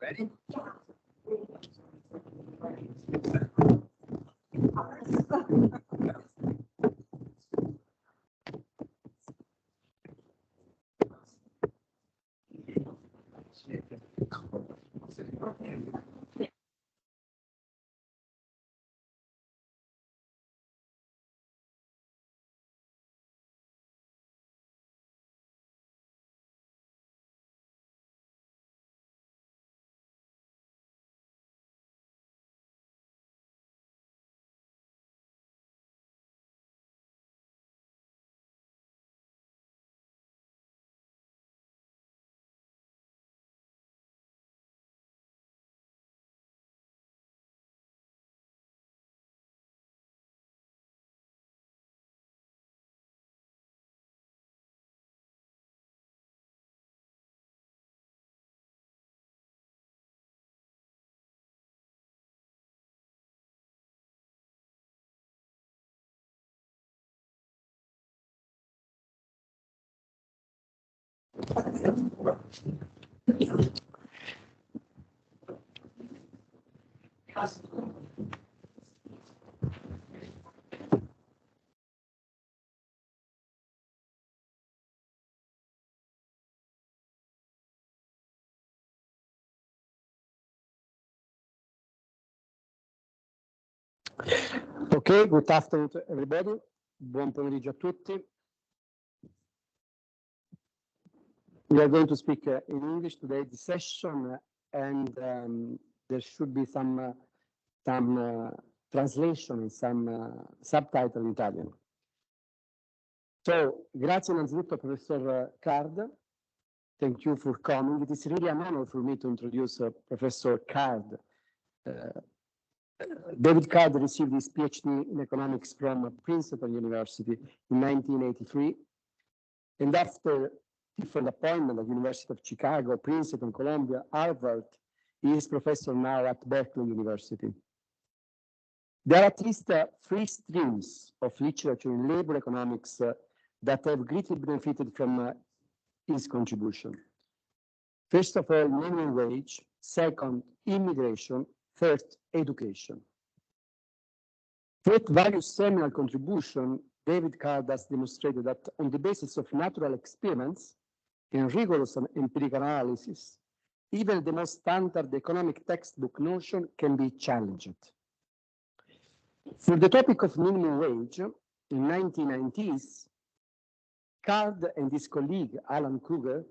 Ready? Okay, good afternoon to everybody. Buon pomeriggio a tutti. We are going to speak in English today, the session, and there should be some translation and some subtitle in Italian. So, grazie innanzitutto Professor Card. Thank you for coming. It is really an honor for me to introduce Professor Card. David Card received his PhD in economics from Princeton University in 1983. And after different appointments at University of Chicago, Princeton, Columbia, Harvard, he is professor now at Berkeley University. There are at least 3 streams of literature in labor economics that have greatly benefited from his contribution. First of all, minimum wage. Second, immigration. Third, education. With various seminal contribution, David Card has demonstrated that on the basis of natural experiments and rigorous empirical analysis, even the most standard economic textbook notion can be challenged. For the topic of minimum wage, in 1990s, Card and his colleague Alan Kruger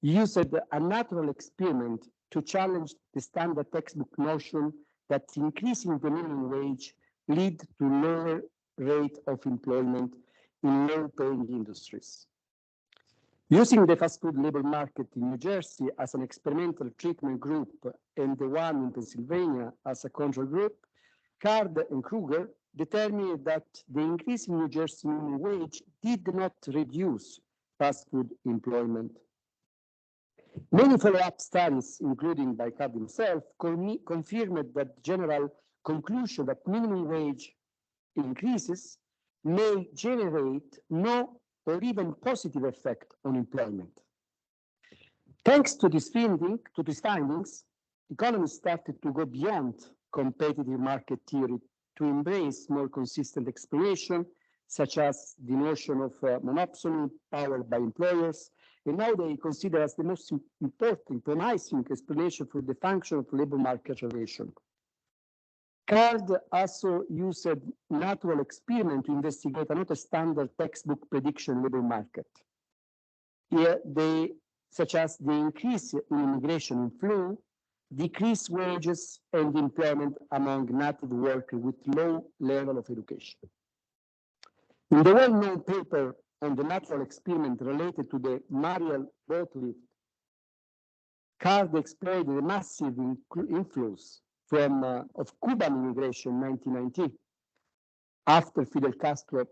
used a natural experiment to challenge the standard textbook notion that increasing the minimum wage lead to lower rate of employment in low-paying industries. Using the fast food labor market in New Jersey as an experimental treatment group and the one in Pennsylvania as a control group, Card and Kruger determined that the increase in New Jersey minimum wage did not reduce fast food employment. Many follow-up studies, including by Card himself, confirmed that general conclusion that minimum wage increases may generate no or even positive effect on employment. Thanks to these findings, economists started to go beyond competitive market theory to embrace more consistent explanation, such as the notion of monopsony powered by employers, and now they consider as the most important, promising explanation for the function of labor market relation. Card also used a natural experiment to investigate another standard textbook prediction labor market. Here, such as the increase in immigration inflow, decreased wages and employment among native workers with low level of education. In the well-known paper on the natural experiment related to the Mariel boat lift, Card explored the massive inflows of Cuban immigration in 1990, after Fidel Castro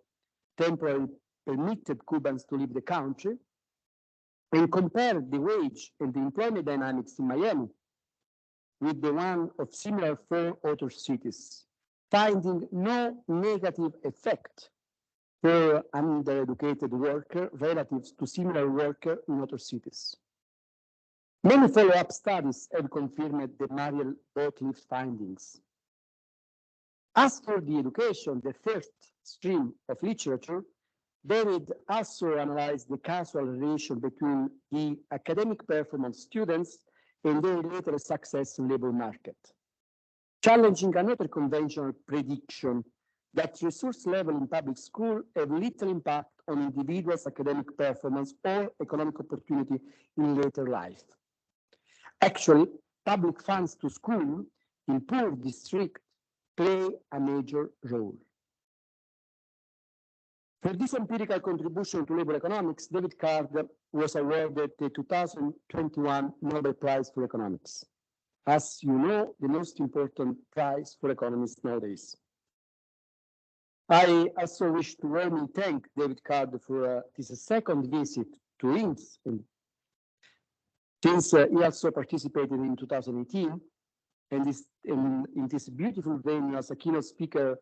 temporarily permitted Cubans to leave the country, and compared the wage and the employment dynamics in Miami with the one of similar four other cities, finding no negative effect for undereducated worker relative to similar worker in other cities. Many follow-up studies have confirmed the Mariel Botley findings. As for the education, the first stream of literature, David also analyzed the causal relation between the academic performance students and their later success in labor market, challenging another conventional prediction that resource level in public school have little impact on individuals' academic performance or economic opportunity in later life. Actually, public funds to school in poor districts play a major role. For this empirical contribution to labor economics, David Card was awarded the 2021 Nobel Prize for Economics. As you know, the most important prize for economists nowadays. I also wish to warmly thank David Card for his second visit to INPS, since he also participated in 2018 and is in this beautiful venue as a keynote speaker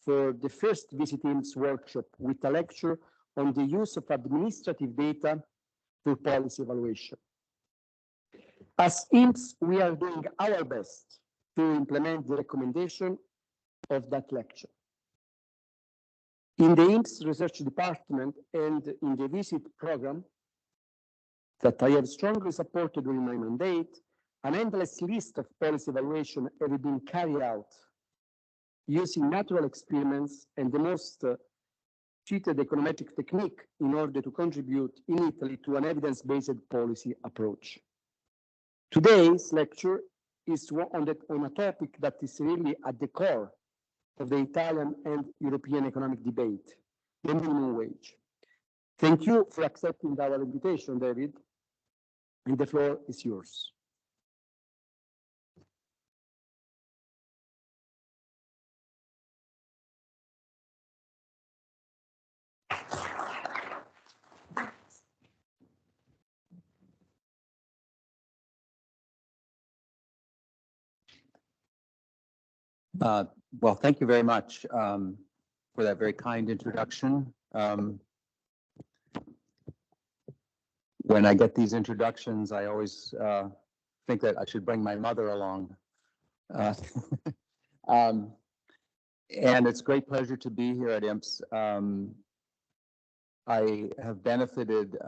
for the first Visit INPS workshop with a lecture on the use of administrative data for policy evaluation. As INPS, we are doing our best to implement the recommendation of that lecture. In the INPS research department and in the visit program that I have strongly supported during my mandate, an endless list of policy evaluation have been carried out using natural experiments and the most treated econometric technique in order to contribute in Italy to an evidence-based policy approach. Today's lecture is on a topic that is really at the core of the Italian and European economic debate, the minimum wage. Thank you for accepting our invitation, David, and the floor is yours. Well, thank you very much for that very kind introduction. When I get these introductions, I always think that I should bring my mother along. And it's a great pleasure to be here at INPS. I have benefited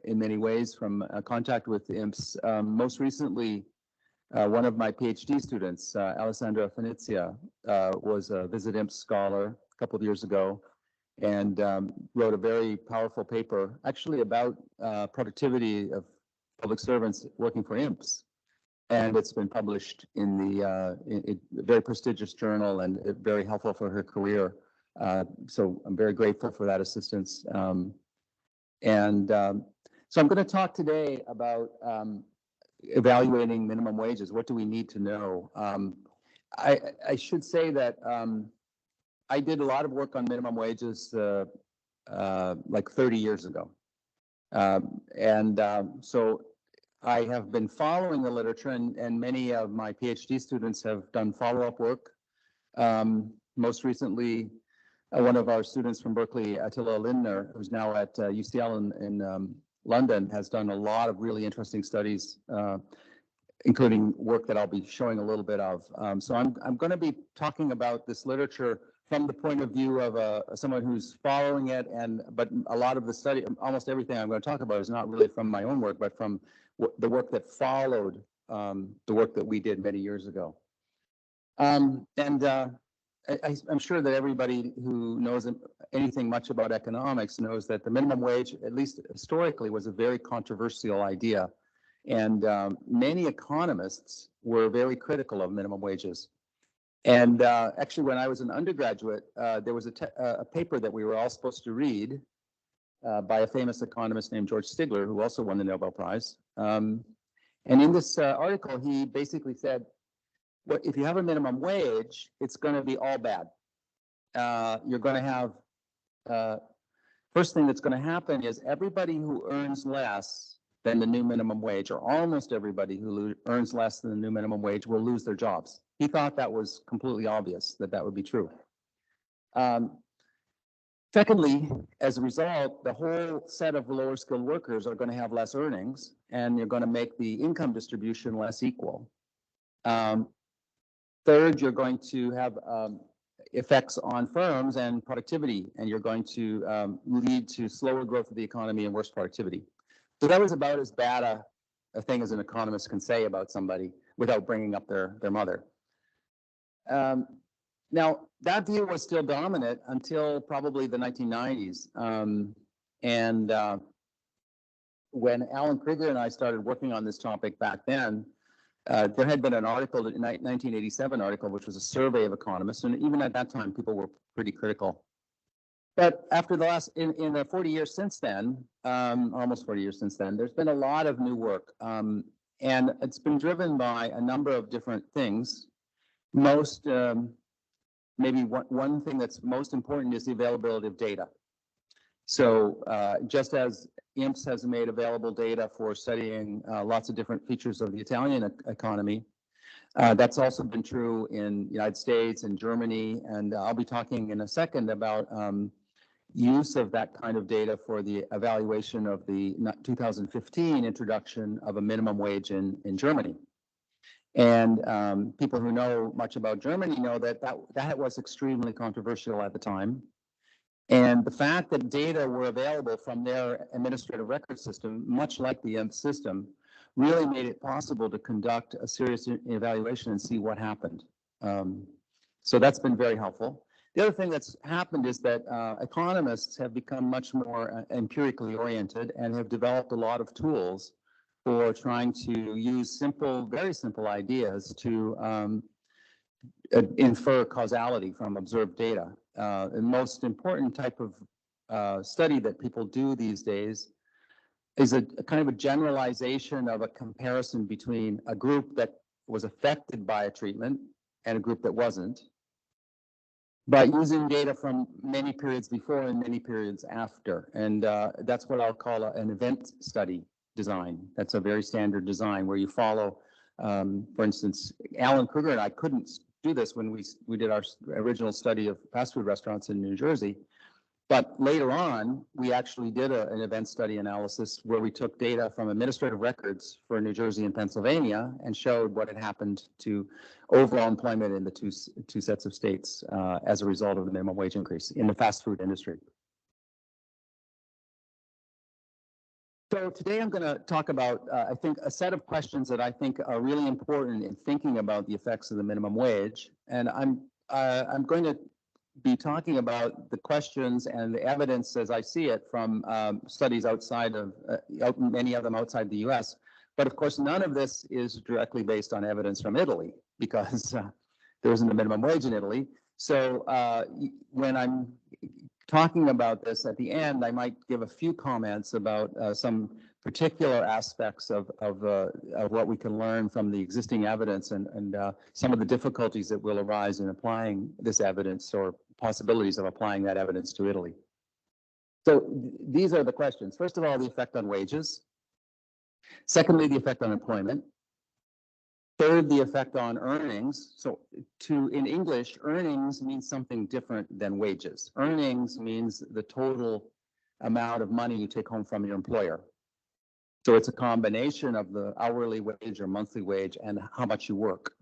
in many ways from contact with INPS. Most recently, one of my PhD students, Alessandra Finizia, was a Visit INPS scholar a couple of years ago and wrote a very powerful paper actually about productivity of public servants working for INPS. And it's been published in the a very prestigious journal and very helpful for her career. So I'm very grateful for that assistance. So I'm going to talk today about evaluating minimum wages. What do we need to know? I should say that I did a lot of work on minimum wages like 30 years ago. So I have been following the literature, and many of my PhD students have done follow-up work. Most recently, one of our students from Berkeley, Attila Lindner, who's now at UCL in London, has done a lot of really interesting studies, including work that I'll be showing a little bit of. So I'm going to be talking about this literature from the point of view of someone who's following it, but a lot of the study, almost everything I'm going to talk about is not really from my own work, but from the work that followed the work that we did many years ago. I'm sure that everybody who knows anything much about economics knows that the minimum wage, at least historically, was a very controversial idea. And many economists were very critical of minimum wages. And actually, when I was an undergraduate, there was a paper that we were all supposed to read by a famous economist named George Stigler, who also won the Nobel Prize. And in this article, he basically said, well, if you have a minimum wage, it's going to be all bad. You're going to have, first thing that's going to happen is everybody who earns less than the new minimum wage, or almost everybody who earns less than the new minimum wage will lose their jobs. He thought that was completely obvious that that would be true. Secondly, as a result, the whole set of lower skilled workers are going to have less earnings, and you're going to make the income distribution less equal. Third, you're going to have effects on firms and productivity, and you're going to lead to slower growth of the economy and worse productivity. So that was about as bad a thing as an economist can say about somebody without bringing up their mother. Now, that view was still dominant until probably the 1990s. When Alan Krieger and I started working on this topic back then, there had been an article, a 1987 article, which was a survey of economists, and even at that time, people were pretty critical. But after the in the 40 years since then, almost 40 years since then, there's been a lot of new work, and it's been driven by a number of different things. Most, maybe one thing that's most important is the availability of data. So just as INPS has made available data for studying lots of different features of the Italian economy, that's also been true in the United States and Germany. And I'll be talking in a second about use of that kind of data for the evaluation of the 2015 introduction of a minimum wage in Germany. And people who know much about Germany know that that was extremely controversial at the time. And the fact that data were available from their administrative record system, much like the INPS system, really made it possible to conduct a serious evaluation and see what happened. So that's been very helpful. The other thing that's happened is that economists have become much more empirically oriented and have developed a lot of tools for trying to use simple, very simple ideas to infer causality from observed data. The most important type of study that people do these days is a kind of a generalization of a comparison between a group that was affected by a treatment and a group that wasn't, by using data from many periods before and many periods after. And that's what I'll call an event study design. That's a very standard design where you follow, for instance, Alan Krieger and I couldn't do this when we did our original study of fast food restaurants in New Jersey. But later on, we actually did an event study analysis where we took data from administrative records for New Jersey and Pennsylvania and showed what had happened to overall employment in the two sets of states as a result of the minimum wage increase in the fast food industry. So today I'm going to talk about, I think, a set of questions that I think are really important in thinking about the effects of the minimum wage. And I'm going to be talking about the questions and the evidence as I see it from studies outside of, many of them outside the US. But of course, none of this is directly based on evidence from Italy because there isn't a minimum wage in Italy. So when I'm talking about this at the end, I might give a few comments about some particular aspects of what we can learn from the existing evidence and some of the difficulties that will arise in applying this evidence or possibilities of applying that evidence to Italy. So these are the questions. First of all, the effect on wages. Secondly, the effect on employment. Third, the effect on earnings. So in English, earnings means something different than wages. Earnings means the total amount of money you take home from your employer. So it's a combination of the hourly wage or monthly wage and how much you work.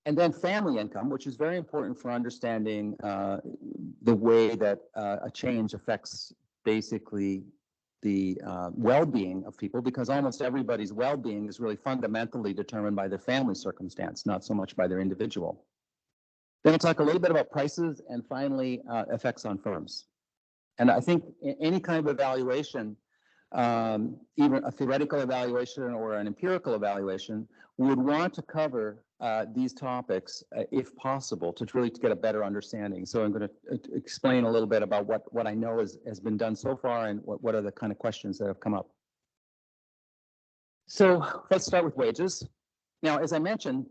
And then family income, which is very important for understanding the way that a change affects basically the well-being of people, because almost everybody's well-being is really fundamentally determined by their family circumstance, not so much by their individual. Then I'll talk a little bit about prices and finally effects on firms. And I think any kind of evaluation, even a theoretical evaluation or an empirical evaluation, would want to cover these topics if possible to really get a better understanding. So I'm going to explain a little bit about what I know has been done so far and what are the kind of questions that have come up. So let's start with wages. Now, as I mentioned,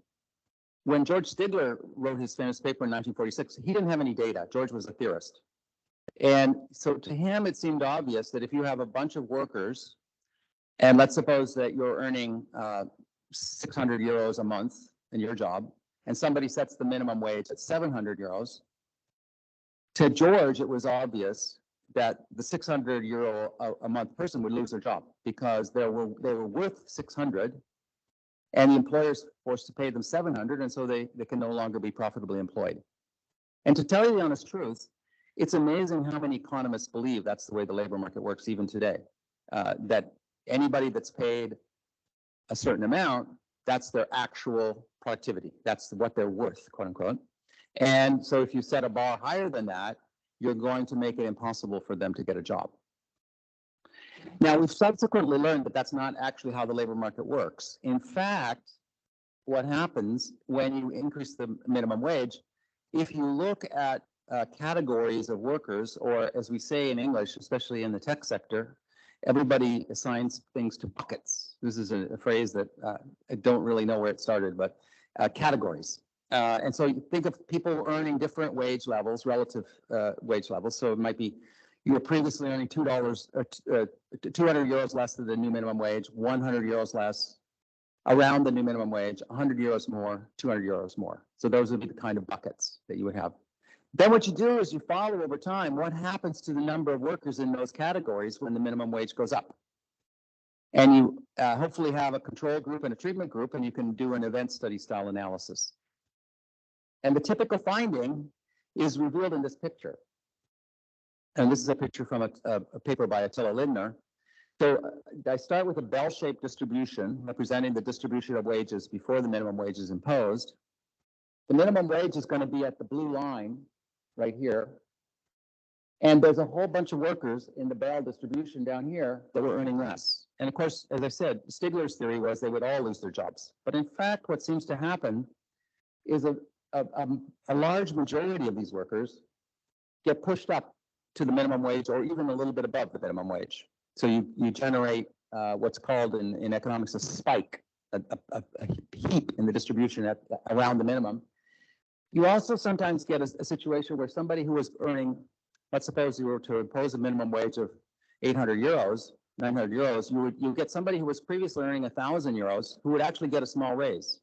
when George Stigler wrote his famous paper in 1946, he didn't have any data. George was a theorist. And so to him, it seemed obvious that if you have a bunch of workers And let's suppose that you're earning 600 euros a month in your job, and somebody sets the minimum wage at 700 euros. To George, it was obvious that the 600 euro a month person would lose their job because they were worth 600, and the employer's forced to pay them 700, and so they can no longer be profitably employed. And to tell you the honest truth, it's amazing how many economists believe that's the way the labor market works even today, that anybody that's paid a certain amount, that's their actual productivity. That's what they're worth, quote unquote. And so if you set a bar higher than that, you're going to make it impossible for them to get a job. Now, we've subsequently learned that that's not actually how the labor market works. In fact, what happens when you increase the minimum wage, if you look at categories of workers, or as we say in English, especially in the tech sector, everybody assigns things to buckets. This is a phrase that I don't really know where it started, but categories. And so you think of people earning different wage levels, relative wage levels. So it might be you were previously earning $200 euros less than the new minimum wage, 100 euros less, around the new minimum wage, 100 euros more, 200 euros more. So those would be the kind of buckets that you would have. Then what you do is you follow over time what happens to the number of workers in those categories when the minimum wage goes up. And you hopefully have a control group and a treatment group, and you can do an event study style analysis. And the typical finding is revealed in this picture. And this is a picture from a paper by Attila Lindner. So I start with a bell-shaped distribution representing the distribution of wages before the minimum wage is imposed. The minimum wage is going to be at the blue line right here. And there's a whole bunch of workers in the bell distribution down here that were earning less. And of course, as I said, Stigler's theory was they would all lose their jobs. But in fact, what seems to happen is a large majority of these workers get pushed up to the minimum wage or even a little bit above the minimum wage. So you generate what's called in economics a spike, a heap in the distribution around the minimum. You also sometimes get a situation where somebody who was earning, let's suppose you were to impose a minimum wage of 800 euros, 900 euros, you would get somebody who was previously earning 1,000 euros who would actually get a small raise,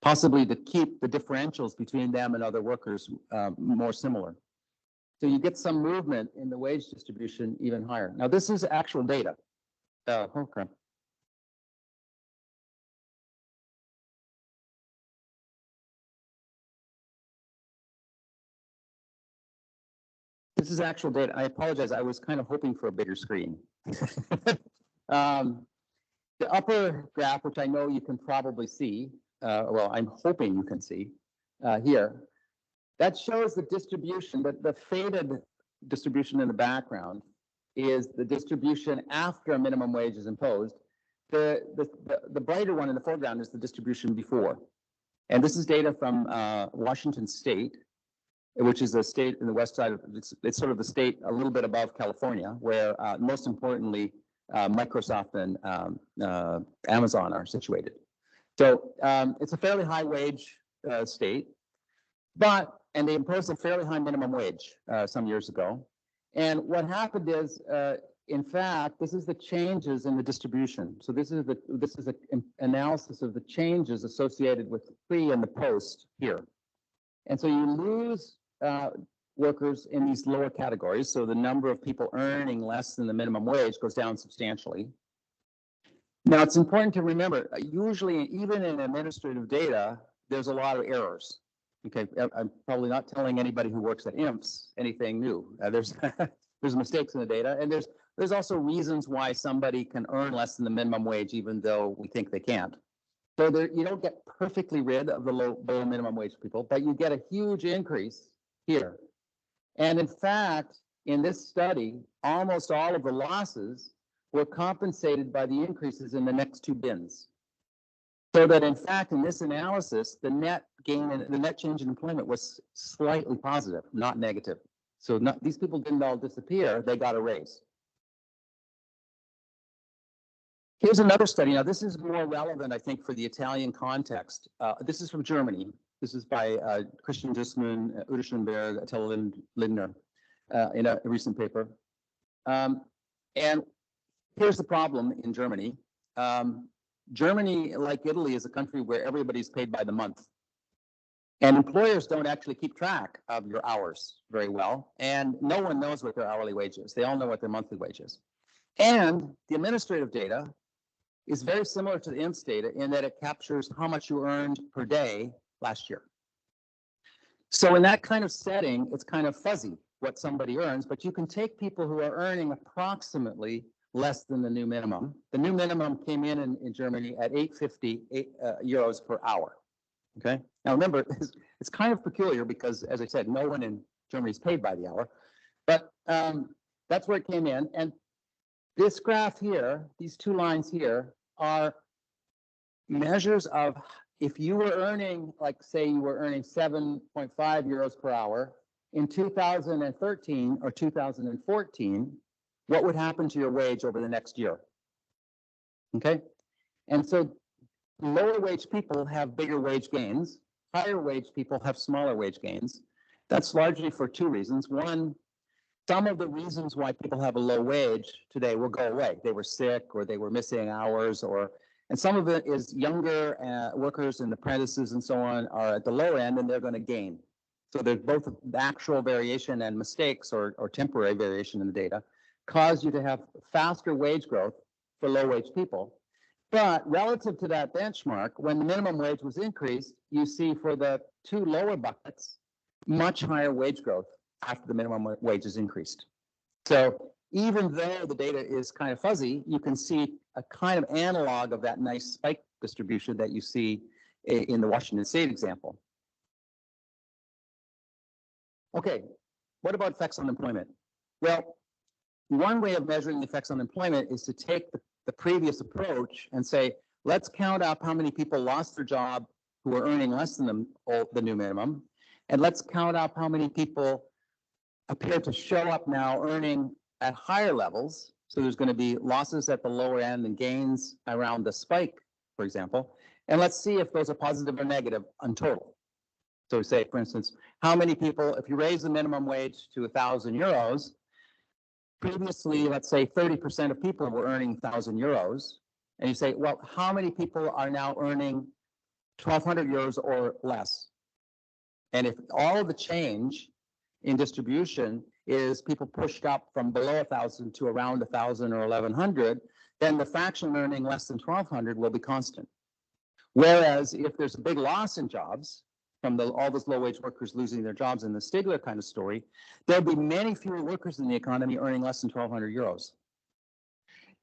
possibly to keep the differentials between them and other workers more similar. So you get some movement in the wage distribution even higher. Now, this is actual data. Okay. This is actual data. I apologize. I was kind of hoping for a bigger screen. The upper graph, which I know you can probably see, well, I'm hoping you can see here, that shows the distribution, the faded distribution in the background is the distribution after a minimum wage is imposed. The brighter one in the foreground is the distribution before. And this is data from Washington State, which is a state in the west side of, it's sort of the state a little bit above California, where most importantly, Microsoft and Amazon are situated. So it's a fairly high wage state, and they imposed a fairly high minimum wage some years ago. And what happened is, in fact, this is the changes in the distribution. So this is an analysis of the changes associated with the pre and the post here. And so you lose workers in these lower categories. So the number of people earning less than the minimum wage goes down substantially. Now, it's important to remember, usually, even in administrative data, there's a lot of errors. Okay, I'm probably not telling anybody who works at INPS anything new. There's mistakes in the data, and there's also reasons why somebody can earn less than the minimum wage, even though we think they can't. So you don't get perfectly rid of the low minimum wage people, but you get a huge increase here. And in fact, in this study, almost all of the losses were compensated by the increases in the next two bins. So that in fact, in this analysis, the net gain and the net change in employment was slightly positive, not negative. So these people didn't all disappear, they got a raise. Here's another study. Now, this is more relevant, I think, for the Italian context. This is from Germany. This is by Christian Dussmann, Udo Schoenberg, Attila Lindner in a recent paper. And here's the problem in Germany. Germany, like Italy, is a country where everybody's paid by the month. And employers don't actually keep track of your hours very well. And no one knows what their hourly wage is. They all know what their monthly wage is. And the administrative data is very similar to the INPS data in that it captures how much you earned per day last year. So in that kind of setting, it's kind of fuzzy what somebody earns, but you can take people who are earning approximately less than the new minimum. The new minimum came in Germany at 850 euros per hour. Okay. Now remember, it's kind of peculiar because, as I said, no one in Germany is paid by the hour, but that's where it came in. And this graph here, these two lines here, are measures of if you were earning, like say you were earning 7.5 euros per hour in 2013 or 2014, what would happen to your wage over the next year? Okay. And so lower wage people have bigger wage gains. Higher wage people have smaller wage gains. That's largely for two reasons. One, some of the reasons why people have a low wage today will go away. They were sick or they were missing hours, and some of it is younger workers and apprentices and so on are at the lower end and they're going to gain. So there's both the actual variation and mistakes or temporary variation in the data cause you to have faster wage growth for low wage people. But relative to that benchmark, when the minimum wage was increased, you see for the two lower buckets, much higher wage growth after the minimum wage is increased. So even though the data is kind of fuzzy, you can see a kind of analog of that nice spike distribution that you see in the Washington State example. Okay, what about effects on employment? Well, one way of measuring the effects on employment is to take the previous approach and say, let's count up how many people lost their job who are earning less than the new minimum, and let's count up how many people appear to show up now earning at higher levels. So there's going to be losses at the lower end and gains around the spike, for example. And let's see if those are positive or negative on total. So we say, for instance, how many people, if you raise the minimum wage to 1,000 euros, previously, let's say 30% of people were earning 1,000 euros. And you say, well, how many people are now earning 1,200 euros or less? And if all of the change in distribution is people pushed up from below 1,000 to around 1,000 or 1,100, then the fraction earning less than 1,200 will be constant. Whereas if there's a big loss in jobs from all those low-wage workers losing their jobs in the Stigler kind of story, there'll be many fewer workers in the economy earning less than 1,200 euros.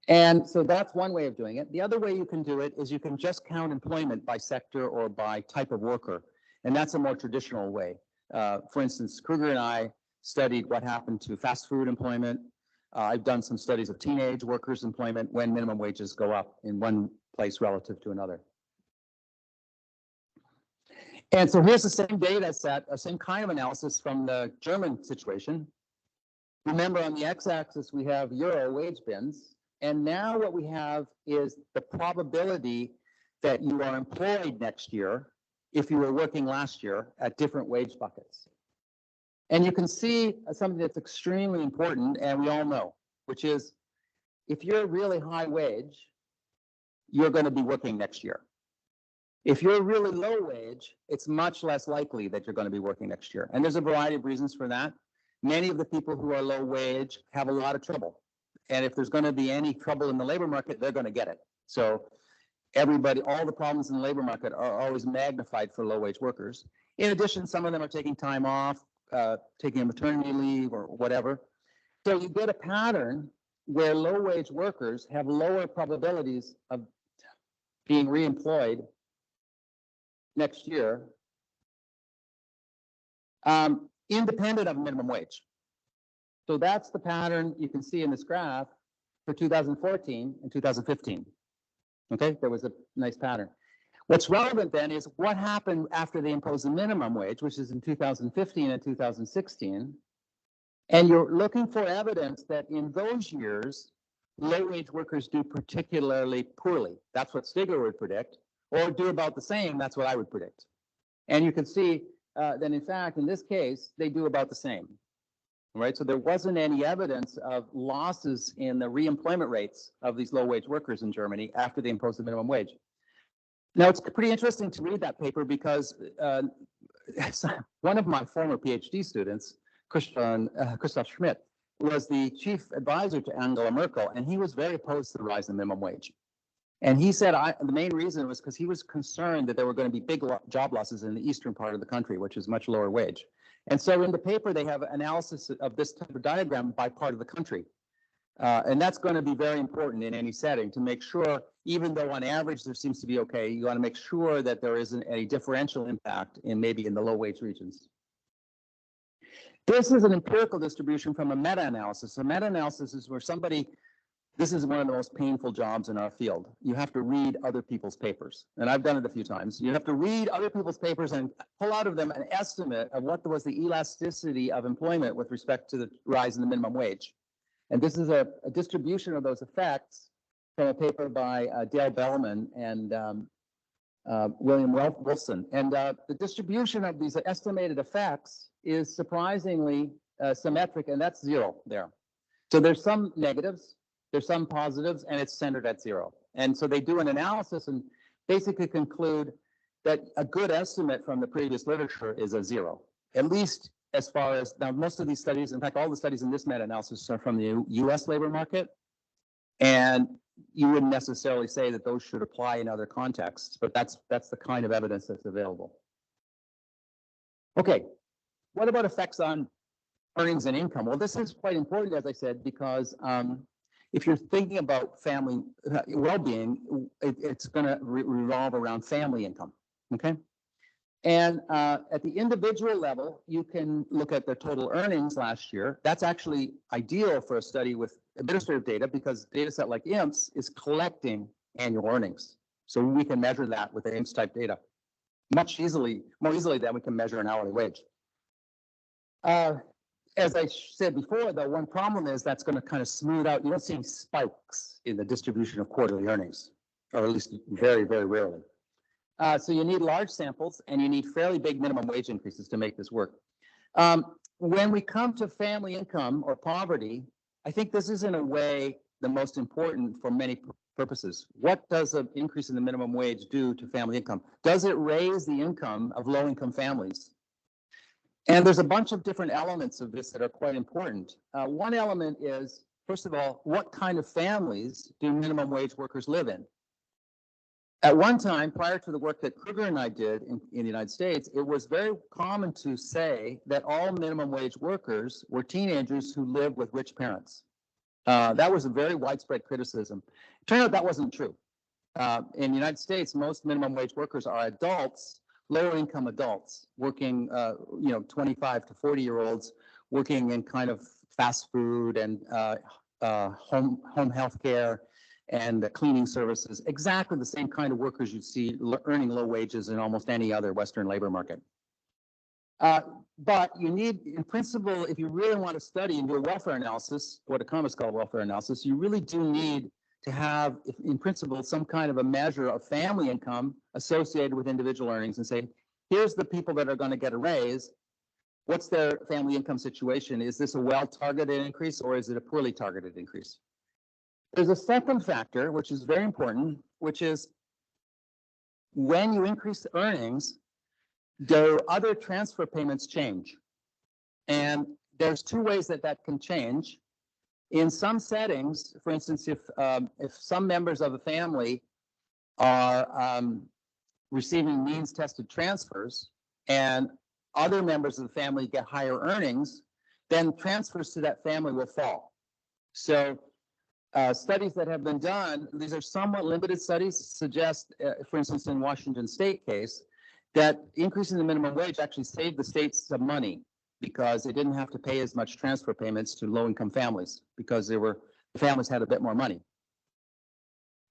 And so that's one way of doing it. The other way you can do it is you can just count employment by sector or by type of worker. And that's a more traditional way. For instance, Kruger and I studied what happened to fast food employment. I've done some studies of teenage workers' employment when minimum wages go up in one place relative to another. And so here's the same data set, same kind of analysis from the German situation. Remember, on the x-axis, we have euro wage bins. And now what we have is the probability that you are employed next year if you were working last year at different wage buckets. And you can see something that's extremely important, and we all know, which is if you're really high wage, you're going to be working next year. If you're really low wage, it's much less likely that you're going to be working next year. And there's a variety of reasons for that. Many of the people who are low wage have a lot of trouble. And if there's going to be any trouble in the labor market, they're going to get it. So everybody, all the problems in the labor market are always magnified for low wage workers. In addition, some of them are taking time off, taking a maternity leave or whatever. So you get a pattern where low wage workers have lower probabilities of being reemployed next year, independent of minimum wage. So that's the pattern you can see in this graph for 2014 and 2015. Okay, there was a nice pattern. What's relevant then is what happened after they imposed the minimum wage, which is in 2015 and 2016. And you're looking for evidence that in those years, low-wage workers do particularly poorly. That's what Stigler would predict, or do about the same. That's what I would predict. And you can see that, in fact, in this case, they do about the same. right? So there wasn't any evidence of losses in the reemployment rates of these low-wage workers in Germany after they imposed the minimum wage. Now, it's pretty interesting to read that paper because one of my former PhD students, Christoph Schmidt, was the chief advisor to Angela Merkel, and he was very opposed to the rise in minimum wage. And he said the main reason was because he was concerned that there were going to be big job losses in the eastern part of the country, which is much lower wage. And so in the paper, they have analysis of this type of diagram by part of the country. And that's going to be very important in any setting to make sure, even though on average there seems to be okay, you want to make sure that there isn't a differential impact in maybe in the low wage regions. This is an empirical distribution from a meta-analysis. A meta-analysis is where this is one of the most painful jobs in our field. You have to read other people's papers. And I've done it a few times. You have to read other people's papers and pull out of them an estimate of what was the elasticity of employment with respect to the rise in the minimum wage. And this is a distribution of those effects from a paper by Dale Bellman and William Wilson. And the distribution of these estimated effects is surprisingly symmetric, and that's zero there. So there's some negatives, there's some positives, and it's centered at zero. And so they do an analysis and basically conclude that a good estimate from the previous literature is a zero, at least as far as, now most of these studies, in fact, all the studies in this meta-analysis are from the US labor market. And you wouldn't necessarily say that those should apply in other contexts, but that's the kind of evidence that's available. Okay, what about effects on earnings and income? Well, this is quite important, as I said, because if you're thinking about family well-being, it's going to revolve around family income, okay? And at the individual level, you can look at their total earnings last year. That's actually ideal for a study with administrative data because a data set like INPS is collecting annual earnings. So we can measure that with the INPS type data more easily than we can measure an hourly wage. As I said before, though, one problem is that's going to kind of smooth out. You don't see spikes in the distribution of quarterly earnings, or at least very, very rarely. So you need large samples and you need fairly big minimum wage increases to make this work. When we come to family income or poverty, I think this is in a way the most important for many purposes. What does an increase in the minimum wage do to family income? Does it raise the income of low-income families? And there's a bunch of different elements of this that are quite important. One element is, first of all, what kind of families do minimum wage workers live in? At one time, prior to the work that Kruger and I did in the United States, it was very common to say that all minimum wage workers were teenagers who lived with rich parents. That was a very widespread criticism. It turned out that wasn't true. In the United States, most minimum wage workers are adults, lower income adults, working, 25 to 40-year-olds, working in kind of fast food and home health care and cleaning services, exactly the same kind of workers you'd see earning low wages in almost any other Western labor market. But you need, in principle, if you really want to study and do a welfare analysis, what economists call welfare analysis, you really do need to have, in principle, some kind of a measure of family income associated with individual earnings and say, here's the people that are going to get a raise. What's their family income situation? Is this a well-targeted increase or is it a poorly targeted increase? There's a second factor, which is very important, which is when you increase the earnings, do other transfer payments change? And there's two ways that that can change. In some settings, for instance, if some members of a family are receiving means-tested transfers and other members of the family get higher earnings, then transfers to that family will fall. So studies that have been done, these are somewhat limited studies, suggest, for instance, in Washington State case, that increasing the minimum wage actually saved the states some money because they didn't have to pay as much transfer payments to low-income families because the families had a bit more money.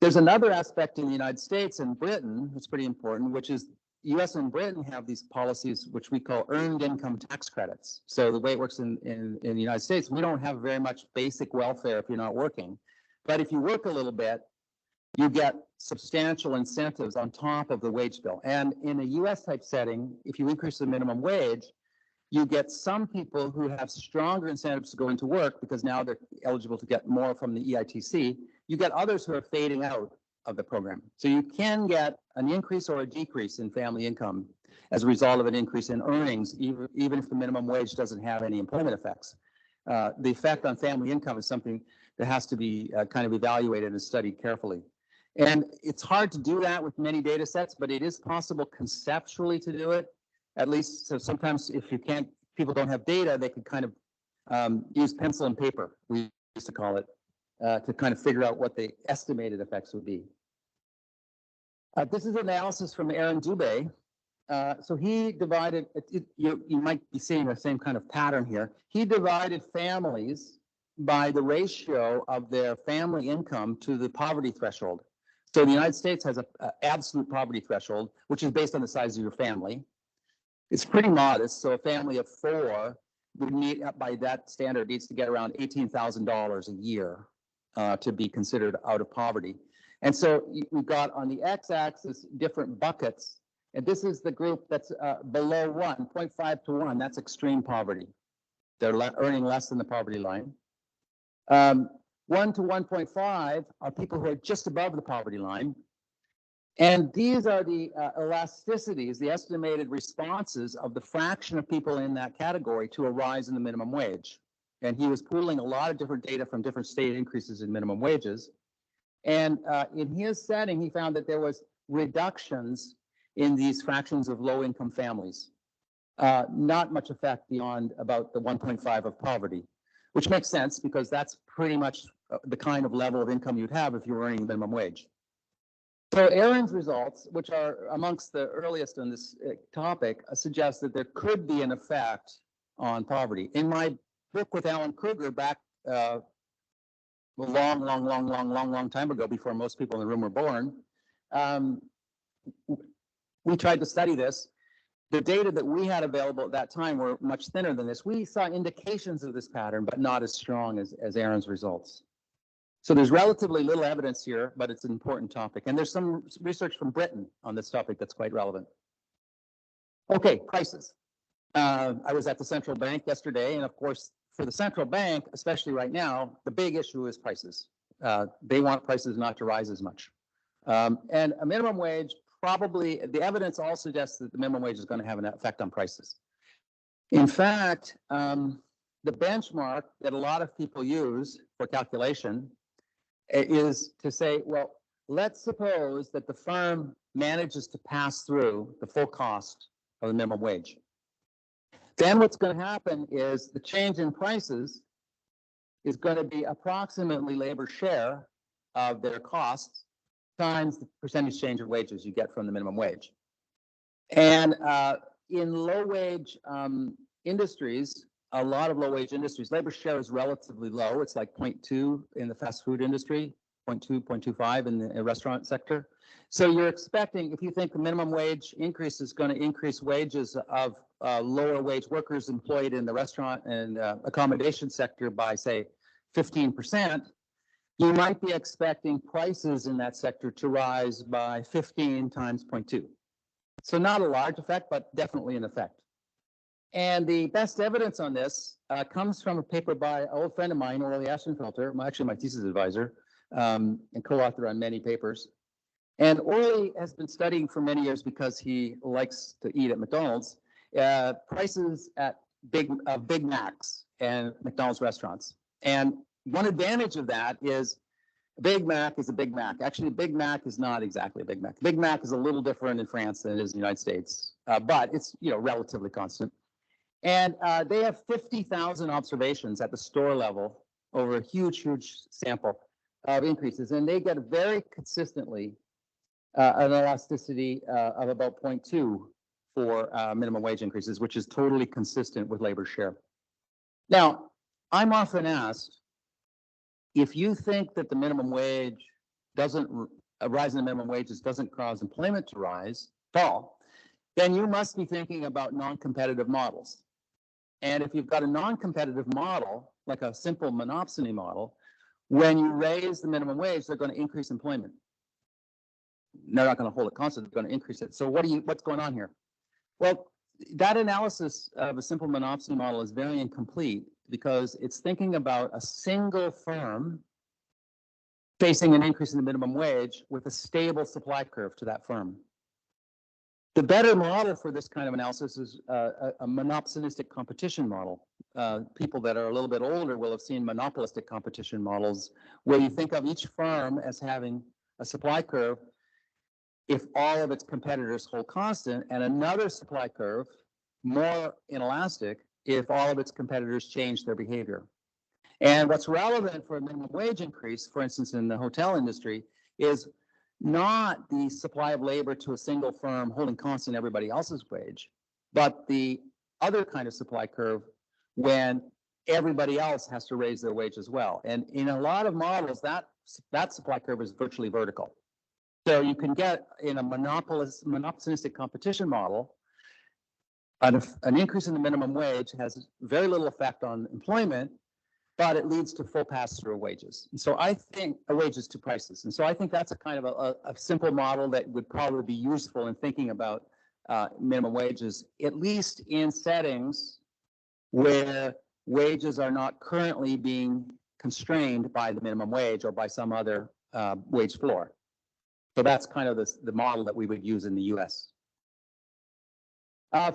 There's another aspect in the United States and Britain that's pretty important, which is US and Britain have these policies which we call earned income tax credits. So the way it works in the United States, we don't have very much basic welfare if you're not working. But if you work a little bit, you get substantial incentives on top of the wage bill. And in a US type setting, if you increase the minimum wage, you get some people who have stronger incentives to go into work because now they're eligible to get more from the EITC. You get others who are fading out of the program. So you can get an increase or a decrease in family income as a result of an increase in earnings, even if the minimum wage doesn't have any employment effects. The effect on family income is something that has to be kind of evaluated and studied carefully. And it's hard to do that with many data sets, but it is possible conceptually to do it. At least, so sometimes if you can't, people don't have data, they can kind of use pencil and paper, we used to call it, to kind of figure out what the estimated effects would be. This is analysis from Aaron Dube. So he divided, you might be seeing the same kind of pattern here. He divided families by the ratio of their family income to the poverty threshold. So the United States has an absolute poverty threshold, which is based on the size of your family. It's pretty modest. So a family of 4 would need, by that standard, needs to get around $18,000 a year to be considered out of poverty. And so we've got on the x-axis different buckets. And this is the group that's below 1, 0.5 to 1. That's extreme poverty. They're earning less than the poverty line. 1 to 1.5 are people who are just above the poverty line. And these are the elasticities, the estimated responses of the fraction of people in that category to a rise in the minimum wage. And he was pooling a lot of different data from different state increases in minimum wages. And in his setting, he found that there was reductions in these fractions of low-income families. Not much effect beyond about the 1.5 of poverty, which makes sense because that's pretty much the kind of level of income you'd have if you were earning minimum wage. So Aaron's results, which are amongst the earliest on this topic, suggest that there could be an effect on poverty. In my book with Alan Kruger back a long time ago, before most people in the room were born, we tried to study this. The data that we had available at that time were much thinner than this. We saw indications of this pattern, but not as strong as Aaron's results. So there's relatively little evidence here, but it's an important topic. And there's some research from Britain on this topic that's quite relevant. Okay, prices. I was at the central bank yesterday, and of course, for the central bank, especially right now, the big issue is prices. They want prices not to rise as much. And a minimum wage, probably, the evidence all suggests that the minimum wage is going to have an effect on prices. In fact, the benchmark that a lot of people use for calculation is to say, well, let's suppose that the firm manages to pass through the full cost of the minimum wage. Then what's going to happen is the change in prices is going to be approximately labor share of their costs times the percentage change of wages you get from the minimum wage. And in low-wage industries, a lot of low-wage industries, labor share is relatively low. It's like 0.2 in the fast food industry, 0.2, 0.25 in the restaurant sector. So you're expecting, if you think the minimum wage increase is going to increase wages of lower wage workers employed in the restaurant and accommodation sector by, say, 15%, you might be expecting prices in that sector to rise by 15 times 0.2. So not a large effect, but definitely an effect. And the best evidence on this comes from a paper by an old friend of mine, Orly Ashenfelter, actually my thesis advisor, and co-author on many papers. And Orly has been studying for many years because he likes to eat at McDonald's, prices at Big Macs and McDonald's restaurants. And one advantage of that is a Big Mac is a Big Mac. Actually, a Big Mac is not exactly a Big Mac. Big Mac is a little different in France than it is in the United States, but it's relatively constant. And they have 50,000 observations at the store level over a huge sample of increases, and they get very consistently an elasticity of about 0.2 for minimum wage increases, which is totally consistent with labor share. Now, I'm often asked, if you think that the minimum wage a rise in the minimum wages doesn't cause employment to rise, fall, then you must be thinking about non-competitive models. And if you've got a non-competitive model, like a simple monopsony model, when you raise the minimum wage, they're going to increase employment. They're not going to hold it constant, they're going to increase it. So what's going on here? Well, that analysis of a simple monopsony model is very incomplete because it's thinking about a single firm facing an increase in the minimum wage with a stable supply curve to that firm. The better model for this kind of analysis is a monopsonistic competition model. People that are a little bit older will have seen monopolistic competition models where you think of each firm as having a supply curve if all of its competitors hold constant, and another supply curve, more inelastic, if all of its competitors change their behavior. And what's relevant for a minimum wage increase, for instance, in the hotel industry, is not the supply of labor to a single firm holding constant everybody else's wage, but the other kind of supply curve when everybody else has to raise their wage as well. And in a lot of models, that supply curve is virtually vertical. So you can get in a monopsonistic competition model, an increase in the minimum wage has very little effect on employment, but it leads to full pass-through of wages. And so I think wages to prices. And so I think that's a kind of a simple model that would probably be useful in thinking about minimum wages, at least in settings where wages are not currently being constrained by the minimum wage or by some other wage floor. So that's kind of the model that we would use in the US.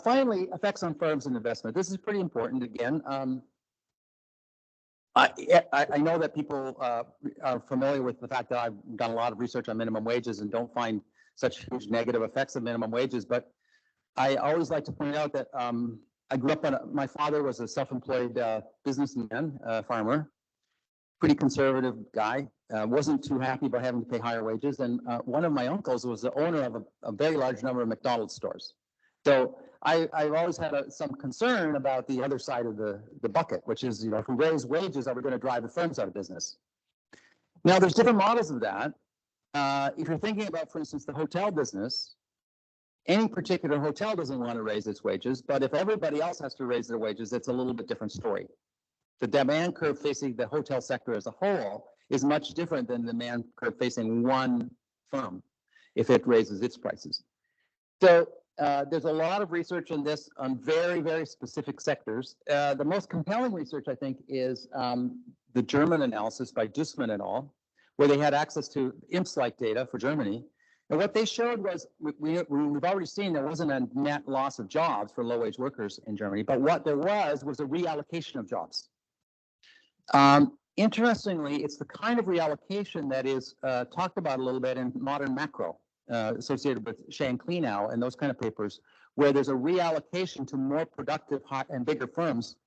Finally, effects on firms and investment. This is pretty important again. I know that people are familiar with the fact that I've done a lot of research on minimum wages and don't find such huge negative effects of minimum wages, but I always like to point out that I grew up my father was a self-employed businessman, farmer, pretty conservative guy, wasn't too happy about having to pay higher wages. And one of my uncles was the owner of a very large number of McDonald's stores. So I've always had some concern about the other side of the bucket, which is, if we raise wages, are we going to drive the firms out of business? Now, there's different models of that. If you're thinking about, for instance, the hotel business, any particular hotel doesn't want to raise its wages, but if everybody else has to raise their wages, it's a little bit different story. The demand curve facing the hotel sector as a whole is much different than the demand curve facing one firm if it raises its prices. So there's a lot of research on this on very, very specific sectors. The most compelling research, I think, is the German analysis by Dussmann et al., where they had access to INPS-like data for Germany. And what they showed was, we've already seen there wasn't a net loss of jobs for low-wage workers in Germany, but what there was a reallocation of jobs. Interestingly, it's the kind of reallocation that is talked about a little bit in modern macro, associated with Shea Klenow and those kind of papers, where there's a reallocation to more productive and bigger firms.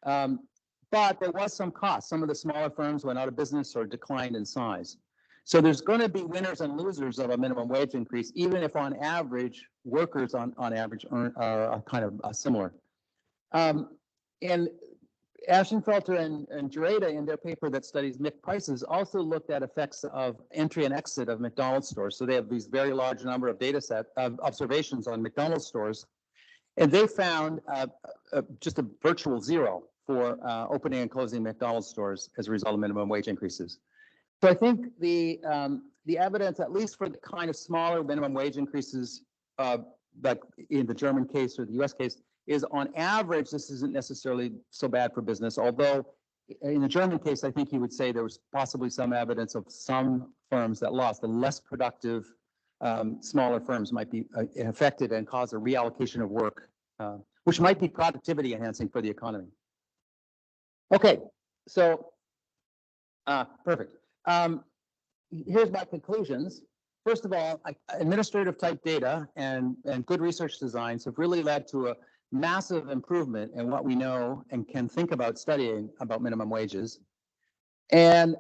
But there was some cost. Some of the smaller firms went out of business or declined in size. So there's going to be winners and losers of a minimum wage increase, even if on average, workers on average are kind of similar. And Ashenfelter and Jureta, in their paper that studies MIC prices, also looked at effects of entry and exit of McDonald's stores. So they have these very large number of data set of observations on McDonald's stores. And they found just a virtual zero for opening and closing McDonald's stores as a result of minimum wage increases. So I think the evidence, at least for the kind of smaller minimum wage increases, like in the German case or the US case, is on average, this isn't necessarily so bad for business. Although in the German case, I think you would say there was possibly some evidence of some firms that lost. The less productive, smaller firms might be affected and cause a reallocation of work, which might be productivity enhancing for the economy. Okay, so perfect. Here's my conclusions. First of all, administrative type data and good research designs have really led to a massive improvement in what we know and can think about studying about minimum wages. And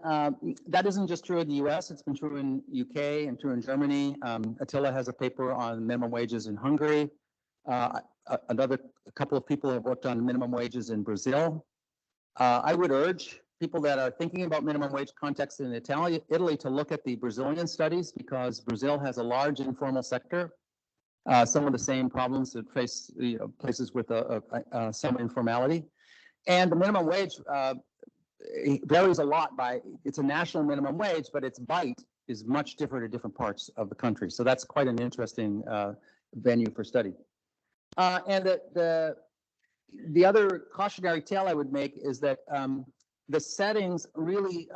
that isn't just true in the US, it's been true in UK and true in Germany. Attila has a paper on minimum wages in Hungary. A couple of people have worked on minimum wages in Brazil. I would urge people that are thinking about minimum wage context in Italy to look at the Brazilian studies, because Brazil has a large informal sector. Some of the same problems that face places with some informality. And the minimum wage varies a lot it's a national minimum wage, but its bite is much different in different parts of the country. So that's quite an interesting venue for study. And the other cautionary tale I would make is that the settings really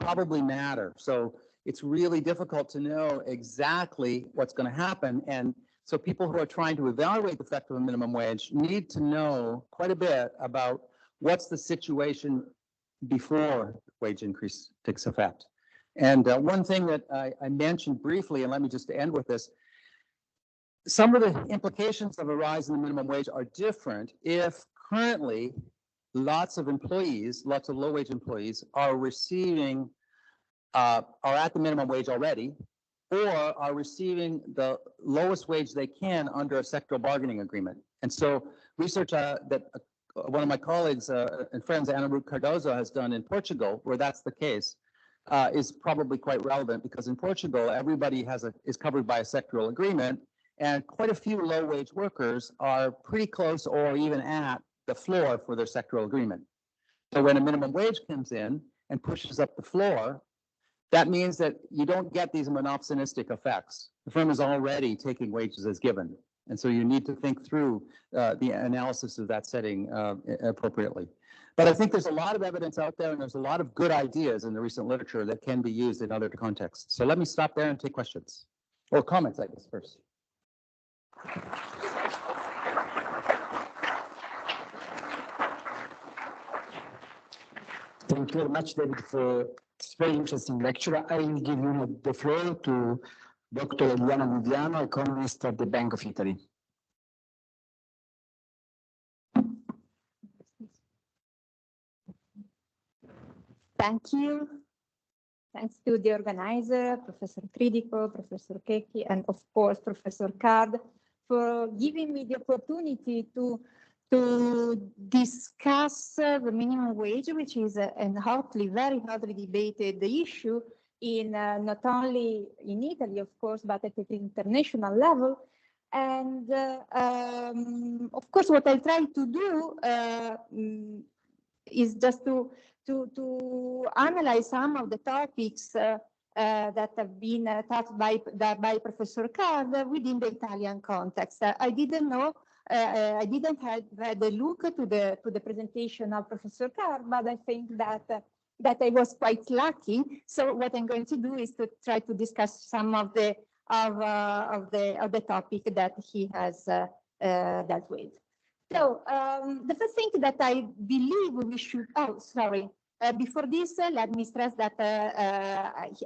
probably matter. So it's really difficult to know exactly what's going to happen. And so people who are trying to evaluate the effect of a minimum wage need to know quite a bit about what's the situation before wage increase takes effect. And one thing that I mentioned briefly, and let me just end with this, some of the implications of a rise in the minimum wage are different if currently lots of employees, lots of low-wage employees are receiving, are at the minimum wage already, or are receiving the lowest wage they can under a sectoral bargaining agreement. And so research that one of my colleagues and friends, Ana Ruth Cardozo, has done in Portugal, where that's the case, is probably quite relevant, because in Portugal, everybody is covered by a sectoral agreement, and quite a few low-wage workers are pretty close or even at the floor for their sectoral agreement. So when a minimum wage comes in and pushes up the floor, that means that you don't get these monopsonistic effects. The firm is already taking wages as given. And so you need to think through the analysis of that setting appropriately. But I think there's a lot of evidence out there, and there's a lot of good ideas in the recent literature that can be used in other contexts. So let me stop there and take questions or comments, I guess, first. Thank you very much, David, for this very interesting lecture. I will give you the floor to Dr. Eliana VIVIANO, economist at the Bank of Italy. Thank you. Thanks to the organizer, Professor TRIDICO, Professor CHECCHI, and of course, Professor Card, for giving me the opportunity to discuss the minimum wage, which is a very hotly debated issue in not only in Italy, of course, but at the international level. And of course, what I try to do is just to analyze some of the topics that have been touched by Professor Card within the Italian context. I didn't know. I didn't have a look to the presentation of Professor Card, but I think that I was quite lucky. So what I'm going to do is to try to discuss some of the topic that he has dealt with. So the first thing that I believe we should. Oh, sorry. Before this, let me stress that